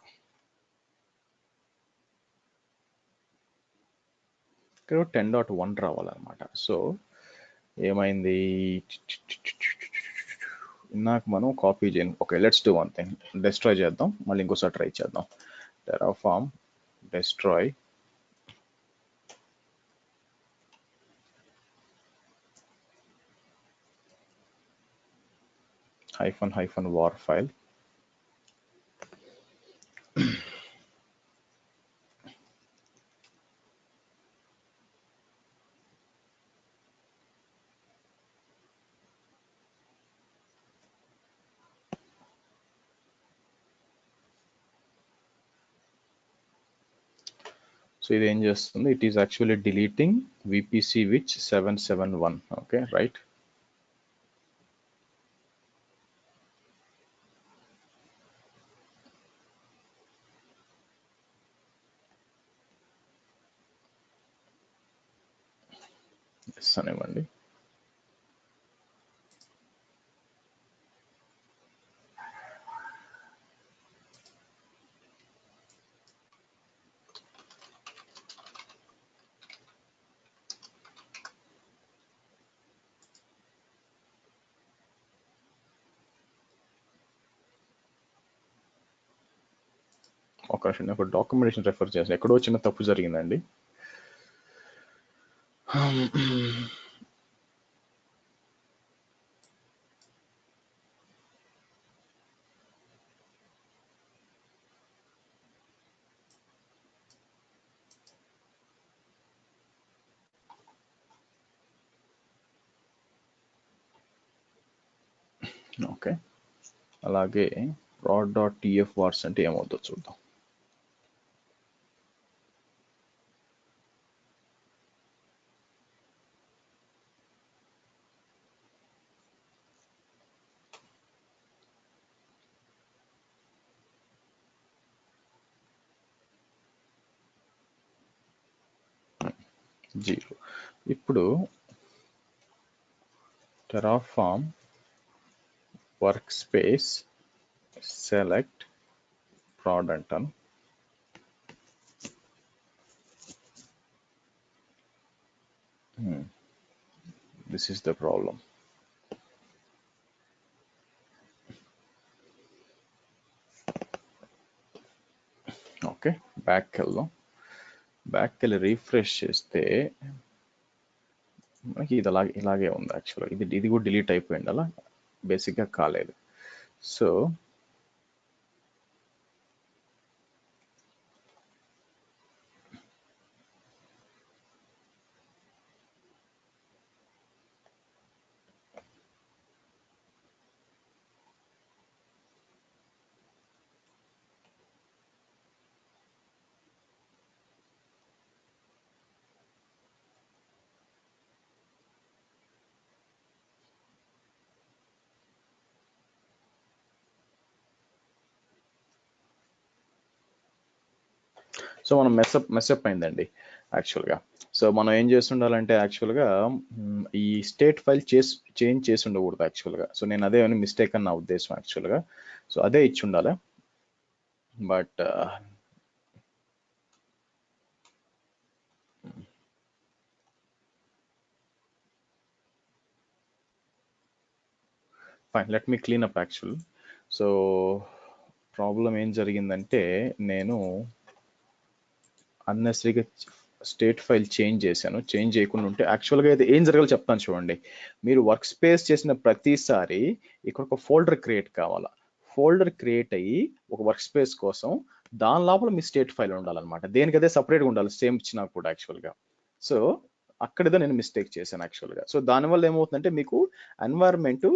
ఇక్కడ 10.1 రావాలన్నమాట. సో ఏమైంది, నాకు మనం కాపీ చేయండి. Okay, let's do one thing, destroy చేద్దాం, మళ్ళీ ఇంకోసారి ట్రై చేద్దాం. Terraform destroy -var file. So ఇది ఏం చేస్తుంది, it is actually deleting VPC which 771. Okay, right. అనివ్వండి. ఒక డాక్యుమెంటేషన్ రెఫర్ చేస్తాను, ఎక్కడో చిన్న తప్పు జరిగిందండి. ఓకే, అలాగే prod.tf వార్స్ అంటే ఏమవుతుందో చూద్దాం. జీరో. ఇప్పుడు Terraform workspace select prod అంటాను. This is the problem. Okay, బ్యాక్కి వెళ్దాం. బ్యాక్కి వెళ్ళి రీఫ్రెష్ చేస్తే మనకి ఇది ఇలాగే ఉంది. యాక్చువల్గా ఇది కూడా డిలీట్ అయిపోయింది, అలా బేసిక్గా కాలేదు. సో మనం మెస్అప్ అయిందండి యాక్చువల్గా. సో మనం ఏం చేస్తుండాలంటే యాక్చువల్గా ఈ స్టేట్ ఫైల్ చేంజ్ చేసి ఉండకూడదు యాక్చువల్గా. సో నేను అదే మిస్టేక్ అని నా ఉద్దేశం యాక్చువల్గా. సో అదే ఇచ్చి ఉండాలి. But fine, let me clean up actual. So problem ఏం జరిగిందంటే నేను అన్నెసరీగా స్టేట్ ఫైల్ చేంజ్ చేశాను. చేంజ్ చేయకుండా ఉంటే యాక్చువల్గా అయితే ఏం జరగాలో చెప్తాను చూడండి. మీరు వర్క్ స్పేస్ చేసిన ప్రతిసారి ఇక్కడ ఒక ఫోల్డర్ క్రియేట్ కావాలా. ఫోల్డర్ క్రియేట్ అయ్యి ఒక వర్క్ స్పేస్ కోసం దాని లోపల మీ స్టేట్ ఫైల్ ఉండాలన్నమాట. దేనికదే సపరేట్గా ఉండాలి, సేమ్ ఇచ్చినా కూడా యాక్చువల్గా. సో అక్కడేదో నేను మిస్టేక్ చేశాను యాక్చువల్గా. సో దానివల్ల ఏమవుతుందంటే మీకు ఎన్వైర్న్మెంట్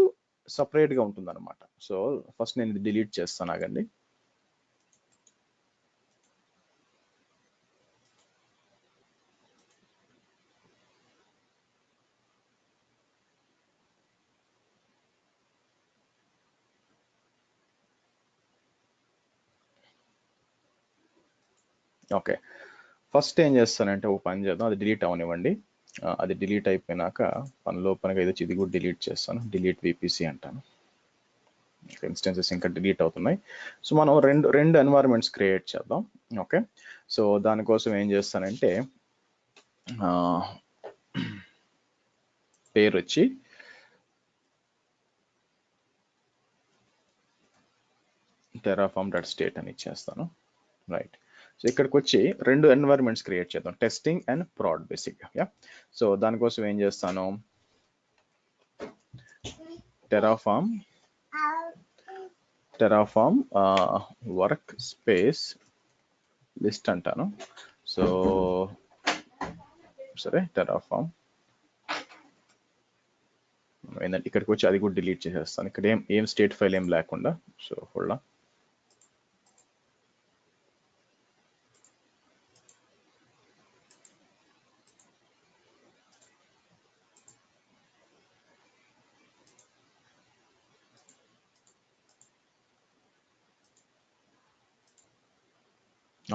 సపరేట్గా ఉంటుంది అనమాట. సో ఫస్ట్ నేను ఇది డిలీట్ చేస్తాను, ఆగండి. ఓకే, ఫస్ట్ ఏం చేస్తానంటే ఒక పని చేద్దాం, అది డిలీట్ అవనివ్వండి. అది డిలీట్ అయిపోయినాక పనిగా ఏదో ఇది కూడా డిలీట్ చేస్తాను. డిలీట్ విపిసి అంటాను. ఇన్స్టెన్సెస్ ఇంకా డిలీట్ అవుతున్నాయి. సో మనం రెండు ఎన్వైరన్మెంట్స్ క్రియేట్ చేద్దాం. ఓకే, సో దానికోసం ఏం చేస్తానంటే పేరు వచ్చి terraform.state అని ఇచ్చేస్తాను. రైట్, సో ఇక్కడికి వచ్చి రెండు ఎన్వైరన్మెంట్స్ క్రియేట్ చేద్దాం, టెస్టింగ్ అండ్ ప్రాడ్ బేసిక్గా. యా, సో దానికోసం ఏం చేస్తాను, Terraform వర్క్ స్పేస్ లిస్ట్ అంటాను. సో సరే, Terraform ఏంటంటే ఇక్కడికి వచ్చి అది కూడా డిలీట్ చేసేస్తాను. ఇక్కడ ఏం స్టేట్ ఫైల్ ఏం లేకుండా. So hold on.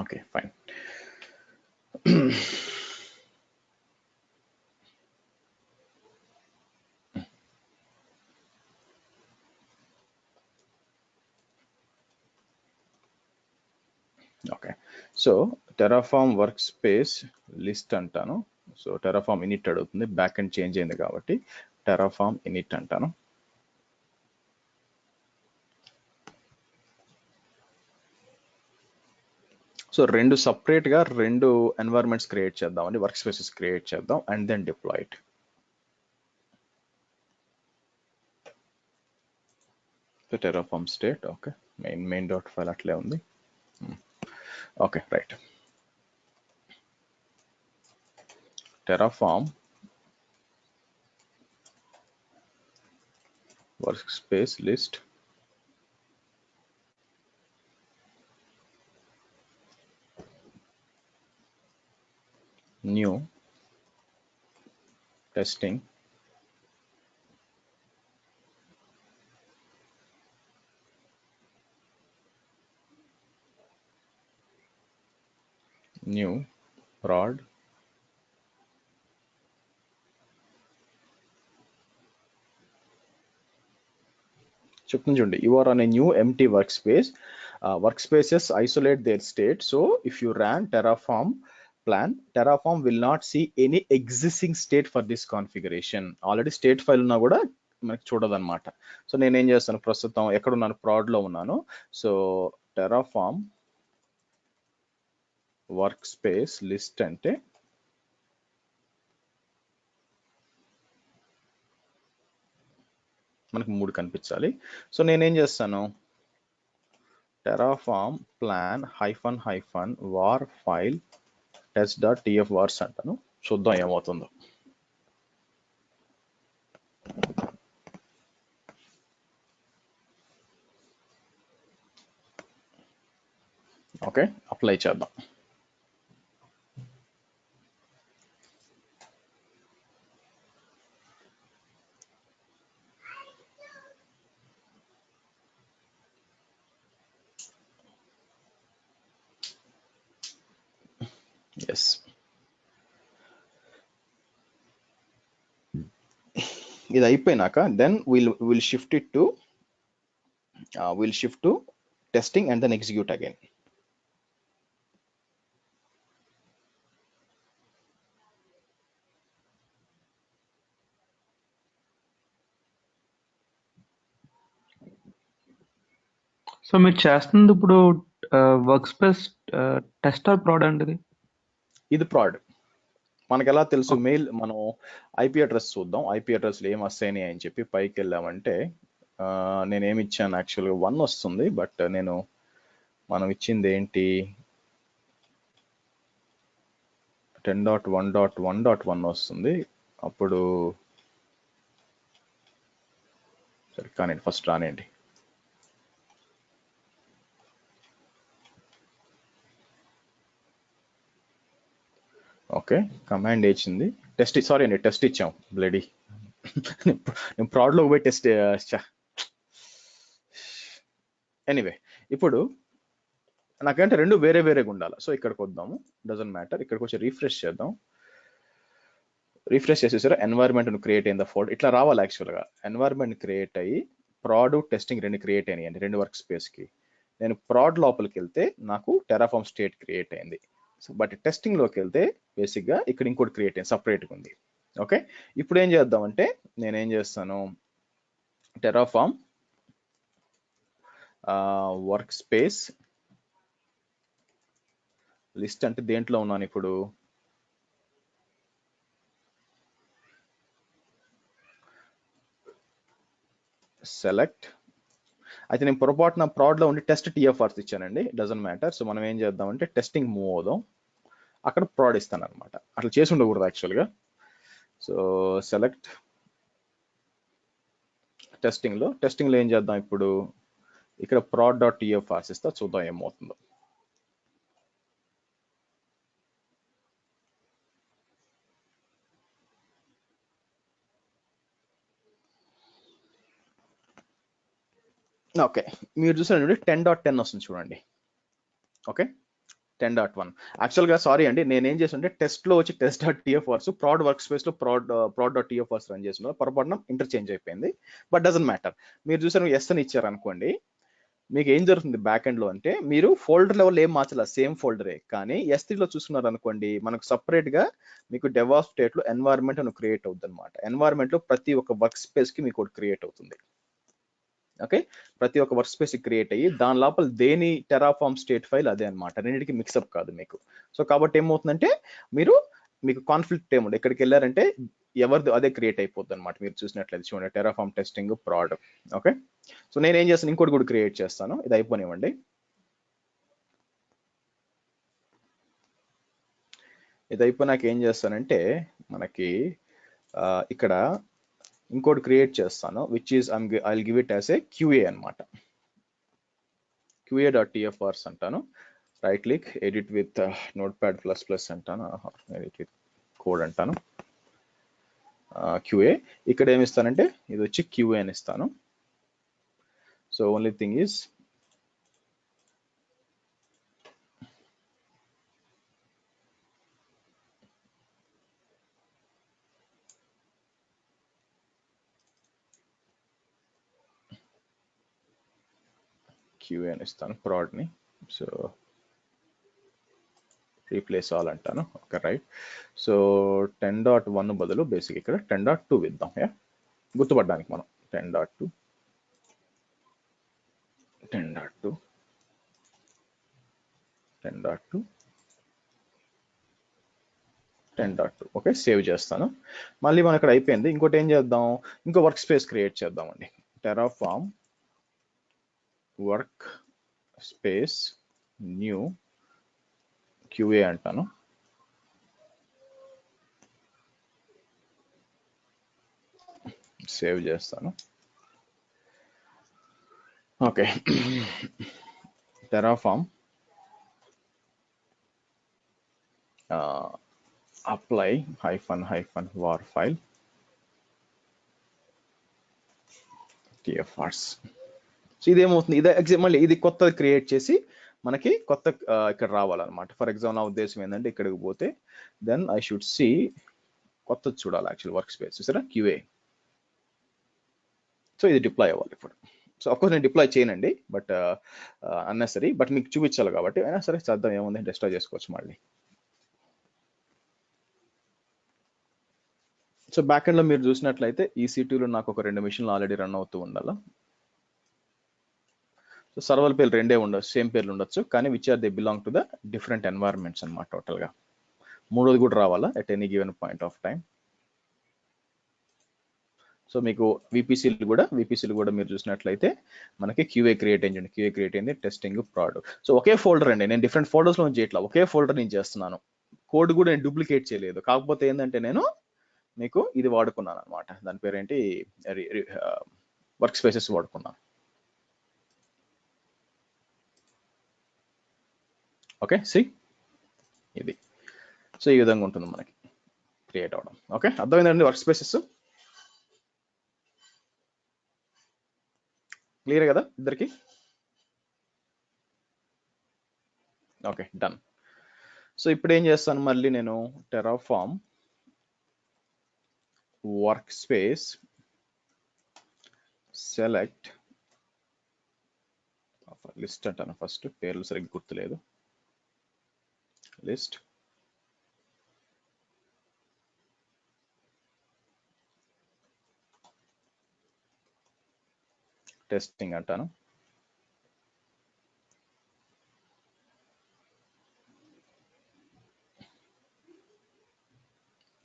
Okay, fine. Okay, so Terraform work space list అంటాను. సో టెరాఫామ్ ఇనిట్ అడుగుతుంది, బ్యాక్ అండ్ చేంజ్ అయింది కాబట్టి టెరాఫామ్ ఇనిట్ అంటాను. సో రెండు సపరేట్గా రెండు ఎన్వైరన్మెంట్స్ క్రియేట్ చేద్దామండి, వర్క్ స్పేసెస్ క్రియేట్ చేద్దాం and then deploy it. So Terraform state, okay, main dot file అట్లే ఉంది. Okay, right. Terraform workspace list new testing new prod చెప్తుంది చూడండి, you are on a new empty workspace. Workspaces isolate their state, so if you ran terraform plan, terraform will not see any existing state for this configuration. Already state file ఉన్నా కూడా మనకి చూడదన్నమాట. So నేనేం చేస్తాను, ప్రస్తుతం ఎక్కడున్నాను, prod లో ఉన్నాను. So Terraform work space list అంటే మనకు 3 కనిపించాలి. సో నేనేం చేస్తాను, Terraform plan -- var file test.tf vars అంటాను. చూద్దాం ఏమవుతుందో. ఓకే, అప్లై చేద్దాం. ఎస్, ఇది అయిపోయినాక then will shift to testing and then execute again. So మీరు చేస్తుంది ఇప్పుడు work space test or prod అండి ఇది? ఇది ప్రాడ్. మనకు ఎలా తెలుసు, మెయిల్ మనం ఐపీ అడ్రస్ చూద్దాం, ఐపీ అడ్రస్లో ఏం అసైన్ అని చెప్పి పైకి వెళ్ళామంటే నేనేమి ఇచ్చాను, యాక్చువల్గా 1 వస్తుంది, బట్ మనం ఇచ్చింది ఏంటి, 10.1.1.1 వస్తుంది. అప్పుడు సరే కానీ ఫస్ట్ రానండి. ఓకే, కమాండ్ ఇచ్చింది, టెస్ట్, సారీ అండి టెస్ట్ ఇచ్చాం, బ్లడీ నేను ప్రాడ్లోకి పోయి టెస్ట్. ఎనీవే, ఇప్పుడు నాకంటే రెండు వేరే వేరేగా ఉండాలి. సో ఇక్కడికి వద్దాము, డజంట్ మ్యాటర్, ఇక్కడికి వచ్చి రిఫ్రెష్ చేద్దాం. రిఫ్రెష్ చేసేసారు, ఎన్వైర్న్మెంట్ క్రియేట్ అయిన ఫోల్డర్ ఇట్లా రావాలి. యాక్చువల్గా ఎన్వైర్న్మెంట్ క్రియేట్ అయ్యి ప్రాడ్ టెస్టింగ్ రెండు క్రియేట్ అయినాయి, రెండు వర్క్ స్పేస్కి. నేను ప్రాడ్ లోపలికి వెళ్తే నాకు టెరాఫామ్ స్టేట్ క్రియేట్ అయింది. సో బట్ టెస్టింగ్ లోకి వెళ్తే బేసిక్గా ఇక్కడ ఇంకోటి క్రియేట్ అయింది, సపరేట్గా ఉంది. ఓకే, ఇప్పుడు ఏం చేద్దామంటే నేనేం చేస్తాను, టెరాఫామ్ వర్క్ స్పేస్ లిస్ట్ అంటే దేంట్లో ఉన్నాను ఇప్పుడు, సెలెక్ట్. అయితే నేను పొరపాటున ప్రాడ్లో ఉండి టెస్ట్ టీఎఫ్ఆర్స్ ఇచ్చానండి, డజంట్ మ్యాటర్. సో మనం ఏం చేద్దామంటే టెస్టింగ్ మూవ్ అవుదాం, అక్కడ ప్రాడ్ ఇస్తాను అనమాట. అట్లా చేసి ఉండకూడదు యాక్చువల్గా. సో సెలెక్ట్ టెస్టింగ్లో ఏం చేద్దాం ఇప్పుడు, ఇక్కడ prod.tf ఇస్తా, చూద్దాం ఏమవుతుందో. ఓకే, మీరు చూసారండి 10.10 వస్తుంది చూడండి. ఓకే, 10.1. యాక్చువల్గా సారీ అండి, నేనేం చేస్తుంటే టెస్ట్లో వచ్చి test.tf ప్రాడ్ వర్క్ స్పేస్లో prod.tf రన్ చేస్తున్నారు, పొరపాటున ఇంటర్చేంజ్ అయిపోయింది, బట్ డజంట్ మ్యాటర్. మీరు చూసారు ఎస్ అని ఇచ్చారు అనుకోండి, మీకు ఏం జరుగుతుంది బ్యాక్ ఎండ్ లో అంటే మీరు ఫోల్డర్ లెవెల్ ఏం మార్చాల సేమ్ ఫోల్డరే, కానీ S3 లో చూసుకున్నారు అనుకోండి మనకు సపరేట్ గా మీకు డెవాప్ స్టేట్ లో ఎన్వైరన్మెంట్ అని క్రియేట్ అవుతుంది అనమాట. ఎన్వైరన్మెంట్ లో ప్రతి ఒక్క వర్క్ స్పేస్ కి మీకు క్రియేట్ అవుతుంది. ఓకే, ప్రతి ఒక్క వర్క్ స్పేస్ క్రియేట్ అయ్యి దాని లోపల దేని టెరాఫార్మ్ స్టేట్ ఫైల్ అదే అనమాట, రెండింటికి మిక్సప్ కాదు మీకు. సో కాబట్టి ఏమవుతుందంటే మీకు కాన్ఫ్లిక్ట్ ఏముంది, ఎక్కడికి వెళ్ళారంటే ఎవరిది అదే క్రియేట్ అయిపోద్ది అనమాట. మీరు చూసినట్లయితే చూడండి Terraform testing proud. Okay, so నేను ఏం చేస్తాను ఇంకోటి కూడా క్రియేట్ చేస్తాను, ఇది అయిపోనివ్వండి. ఇది అయిపోయినాక ఏం చేస్తానంటే మనకి ఇక్కడ ఇంకోటి క్రియేట్ చేస్తాను which is I'll give it as a QA అనమాట. QA.tfrs అంటాను, right click edit with notepad ++ అంటాను, ఎడిట్ విత్ కోడ్ అంటాను, QA. ఇక్కడ ఏమి ఇస్తానంటే ఇది వచ్చి QA అని ఇస్తాను. So only thing is QA అని ఇస్తాను ప్రాడ్ని. సో రీప్లేస్ ఆల్ అంటాను. Okay right. సో 10.1 బదులు బేసిక్ ఇక్కడ 10.2 ఇద్దాం, గుర్తుపడడానికి మనం 10.2 10.2 10.2 10.2. ఓకే, సేవ్ చేస్తాను. మళ్ళీ మనం ఇక్కడ అయిపోయింది. ఇంకోటి ఏం చేద్దాం, ఇంకో వర్క్ స్పేస్ క్రియేట్ చేద్దామండి. Terraform workspace new QA అంటాను. సేవ్ చేస్తాను. Okay, Terraform apply -var file tfrs. So ఇదేమవుతుంది, ఇదే మళ్ళీ ఇది కొత్తది క్రియేట్ చేసి మనకి కొత్త ఇక్కడ రావాలన్నమాట. ఫర్ ఎగ్జాంపుల్ నా ఉద్దేశం ఏంటంటే ఇక్కడికి పోతే దెన్ ఐ షుడ్ సి కొత్తది చూడాలి యాక్చువల్ వర్క్ స్పేస్ చూసారా QA. సో ఇది డిప్లాయ్ అవ్వాలి ఇప్పుడు. సో అఫ్కోర్స్ నేను డిప్లాయ్ చేయనండి, బట్ అన్నెసరీ, బట్ మీకు చూపించాలి కాబట్టి అయినా సరే చేద్దాం, ఏముంది డిస్ట్రాయ్ చేసుకోవచ్చు మళ్ళీ. సో బ్యాక్ ఎండ్ లో మీరు చూసినట్లయితే EC2లో నాకు ఒక 2 మిషన్లు ఆల్రెడీ రన్ అవుతూ ఉండాలి. సో సర్వర్ పేర్లు రెండే ఉండొచ్చు, సేమ్ పేర్లు ఉండొచ్చు, కానీ which are they belong to the different environments అనమాట. టోటల్ గా మూడోది కూడా రావాలా at any given point of time. So మీకు VPCలు కూడా మీరు చూసినట్లయితే మనకి QA క్రియేట్ అయింది టెస్టింగ్ ప్రాడ్. సో ఒకే ఫోల్డర్ అండి, నేను డిఫరెంట్ ఫోల్డర్స్ లో చేయట్లా, ఒకే ఫోల్డర్ నేను చేస్తున్నాను. కోడ్ కూడా నేను డూప్లికేట్ చేయలేదు, కాకపోతే ఏంటంటే నేను మీకు ఇది వాడుకున్నాను అనమాట, దాని పేరేంటి వర్క్ స్పేసెస్ వాడుకున్నాను. ఓకే సి ఇది. సో ఈ విధంగా ఉంటుంది మనకి క్రియేట్ అవడం. ఓకే, అర్థమైందండి వర్క్ స్పేసెస్ క్లియర్ కదా ఇద్దరికి? Okay done. సో ఇప్పుడు ఏం చేస్తాను, మళ్ళీ నేను Terraform work space select list అంటాను, ఫస్ట్ పేర్లు సరిగ్గా గుర్తులేదు, లిస్ట్ టెస్టింగ్ అంటాను,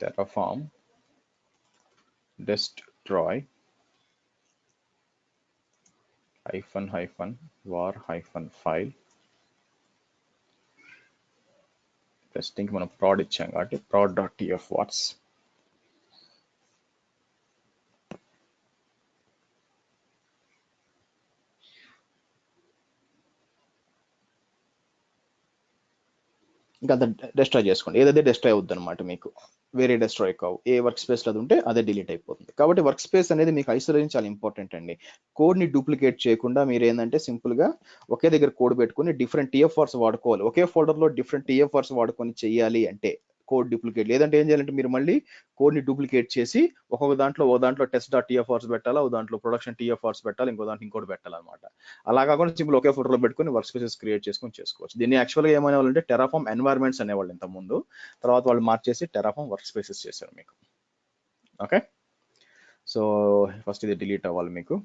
Terraform destroy -var -file testing మనం ప్రాడ్ ఇచ్చాం కాబట్టి prod.tfwats. ఇంకా డిస్ట్రాయ్ చేసుకోండి, ఏదైతే డిస్ట్రాయ్ అవుద్ది అనమాట, మీకు వేరే డిస్ట్రాయ్ కావు, ఏ వర్క్ స్పేస్ అది ఉంటే అదే డిలీట్ అయిపోతుంది. కాబట్టి వర్క్ స్పేస్ అనేది మీకు ఐసోలేషన్ చాలా ఇంపార్టెంట్ అండి. కోడ్ ని డూప్లికేట్ చేయకుండా మీరు ఏంటంటే సింపుల్ గా ఒకే దగ్గర కోడ్ పెట్టుకుని డిఫరెంట్ TFRs వాడుకోవాలి. ఒకే ఫోల్డర్ లో డిఫరెంట్ TFRs వాడుకొని చెయ్యాలి అంటే కోడ్ డూప్లికేట్. లేదంటే ఏం చేయాలంటే మీరు మళ్ళీ కోడ్ని డూప్లికేట్ చేసి ఒక్కొక్క దాంట్లో టెస్ట్ డాట్ టీఎఫ్ఆర్స్ పెట్టాలా, ఓ దాంట్లో ప్రొడక్షన్ టీఎఫ్ఆర్స్ పెట్టాలి, ఇంకో దాంట్లో ఇంకోటి పెట్టాలన్నమాట. అలా కాకుండా సింపుల్ ఒకే ఫోటోలో పెట్టుకుని వర్క్ స్పేసెస్ క్రియేట్ చేసుకొని చేసుకోవచ్చు. దీన్ని యాక్చువల్గా ఏమనేవాళ్ళంటే టెరాఫామ్ ఎన్వైర్మెంట్స్ అనేవాళ్ళు ఇంత ముందు, తర్వాత వాళ్ళు మార్చేసి టెరాఫామ్ వర్క్ స్పేసెస్ చేశారు మీకు. ఓకే, సో ఫస్ట్ ఇది డిలీట్ అవ్వాలి మీకు.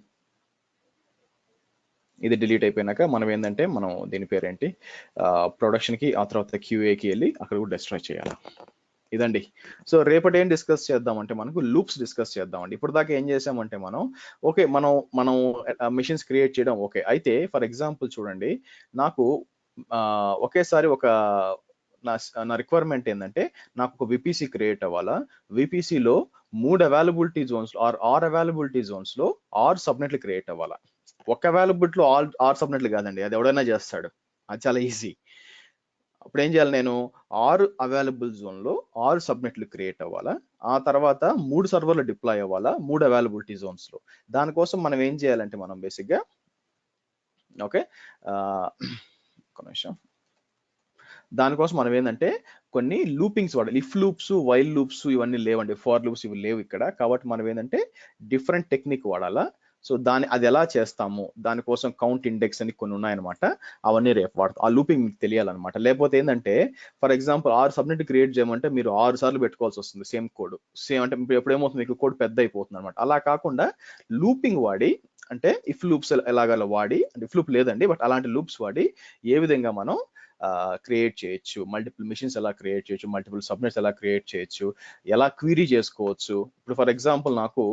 ఇది డిలీట్ అయిపోయినాక మనం ఏంటంటే మనం దీని పేరేంటి ప్రొడక్షన్కి, ఆ తర్వాత క్యూఏకి వెళ్ళి అక్కడ కూడా డిస్ట్రాయ్ చేయాలి. ఇదండి. సో రేపటి ఏం డిస్కస్ చేద్దామంటే మనకు లూప్స్ డిస్కస్ చేద్దామండి. ఇప్పుడు దాకా ఏం చేసామంటే ఓకే మనం మిషన్స్ క్రియేట్ చేయడం ఓకే. అయితే ఫర్ ఎగ్జాంపుల్ చూడండి, నాకు ఒకేసారి నా రిక్వైర్మెంట్ ఏంటంటే నాకు ఒక విపిసి క్రియేట్ అవ్వాలా. విపిసిలో 3 availability zones or availability zones లో 6 సబ్నెట్లు క్రియేట్ అవ్వాలా. ఒక అవైలబిలిటీలో 6 సబ్నెట్లు కాదండి, అది ఎవడైనా చేస్తాడు, అది చాలా ఈజీ. అప్పుడు ఏం చేయాలి, నేను 6 అవైలబుల్ జోన్లో 6 సబ్నెట్లు క్రియేట్ అవ్వాలా. ఆ తర్వాత 3 సర్వర్లు డిప్లాయ్ అవ్వాలా 3 అవైలబిలిటీ జోన్స్లో. దానికోసం మనం ఏం చేయాలంటే మనం బేసిక్గా ఓకే ఒక నిమిషం, దానికోసం మనం ఏంటంటే కొన్ని లూపింగ్స్ వాడాలి. ఇఫ్ లూప్స్, వైల్ లూప్స్ ఇవన్నీ లేవండి, ఫార్ లూప్స్ ఇవి లేవు ఇక్కడ. కాబట్టి మనం ఏంటంటే డిఫరెంట్ టెక్నిక్ వాడాలా. సో అది ఎలా చేస్తాము, దానికోసం కౌంట్ ఇండెక్స్ అని కొన్ని ఉన్నాయన్నమాట, అవన్నీ రేపు వాడతాం. ఆ లూపింగ్ మీకు తెలియాలన్నమాట. లేకపోతే ఏంటంటే ఫర్ ఎగ్జాంపుల్ 6 సబ్నెట్ క్రియేట్ చేయమంటే మీరు 6 సార్లు పెట్టుకోవాల్సి వస్తుంది సేమ్ కోడ్. సేమ్ అంటే ఎప్పుడేమవుతుంది, మీకు కోడ్ పెద్ద అయిపోతుంది అనమాట. అలా కాకుండా లూపింగ్ వాడి, అంటే ఇఫ్ లూప్స్ ఎలాగలా వాడి, అంటే ఇఫ్ లూప్ లేదండి బట్ అలాంటి లూప్స్ వాడి ఏ విధంగా మనం క్రియేట్ చేయొచ్చు, మల్టిపుల్ మిషన్స్ ఎలా క్రియేట్ చేయొచ్చు, మల్టిపుల్ సబ్నెట్స్ ఎలా క్రియేట్ చేయొచ్చు, ఎలా క్వీరీ చేసుకోవచ్చు. ఇప్పుడు ఫర్ ఎగ్జాంపుల్ నాకు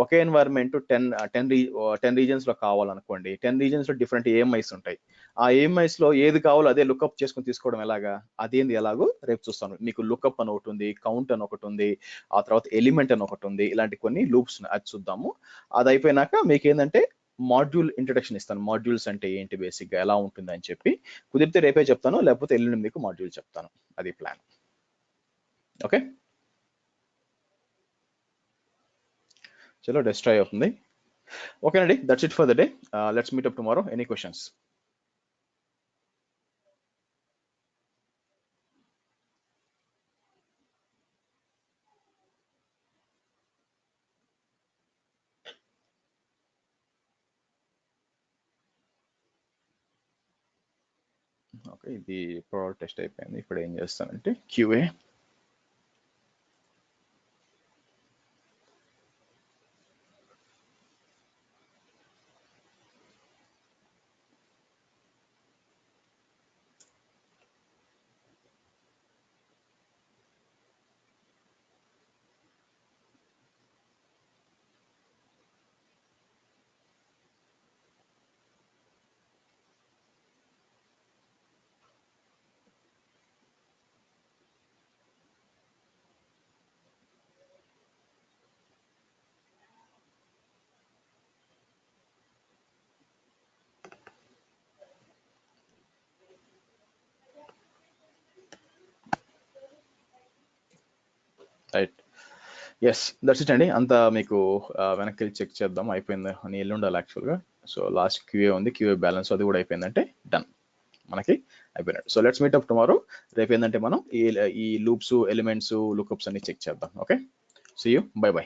ఒకే ఎన్వైర్న్మెంట్ 10 రీజన్స్ లో కావాలనుకోండి, 10 రీజన్స్ లో డిఫరెంట్ ఏఎంఐస్ ఉంటాయి. ఆ ఏఎంఐస్ లో ఏది కావాలో అదే లుక్అప్ చేసుకొని తీసుకోవడం ఎలాగా, అదేంది ఎలాగో రేపు చూస్తాను. మీకు లుక్అప్ అని ఒకటి ఉంది, కౌంట్ అని ఒకటి ఉంది, ఆ తర్వాత ఎలిమెంట్ అని ఒకటి ఉంది, ఇలాంటి కొన్ని లూప్స్ అది చూద్దాము. అది అయిపోయినాక మీకు ఏంటంటే మాడ్యూల్ ఇంట్రడక్షన్ ఇస్తాను, మాడ్యూల్స్ అంటే ఏంటి, బేసిక్గా ఎలా ఉంటుంది అని చెప్పి. కుదిరితే రేపే చెప్తాను, లేకపోతే ఎల్లుండి మీకు మాడ్యూల్ చెప్తాను. అది ప్లాన్. ఓకే, చలో డిస్ట్రాయ్ అవుతుంది. ఓకేనండి, that's it for the day. Let's meet up tomorrow. Any questions? Okay, ఇది ప్రోడక్ట్ టెస్ట్ అయిపోయింది. ఇప్పుడు ఏం చేస్తానంటే QA. Right, yes, that's it అండి. అంతా మీకు వెనక్కి వెళ్ళి చెక్ చేద్దాం, అయిపోయింది అని వెళ్ళి ఉండాలి యాక్చువల్గా. సో లాస్ట్ క్యూఏ ఉంది, క్యూఏ బ్యాలెన్స్ అది కూడా అయిపోయిందంటే డన్, మనకి అయిపోయినట్టు. So let's meet up tomorrow. రేపు ఏంటంటే మనం ఈ లూప్స్, ఎలిమెంట్స్, లుక్అప్స్ అన్ని చెక్ చేద్దాం. Okay, see you, bye by.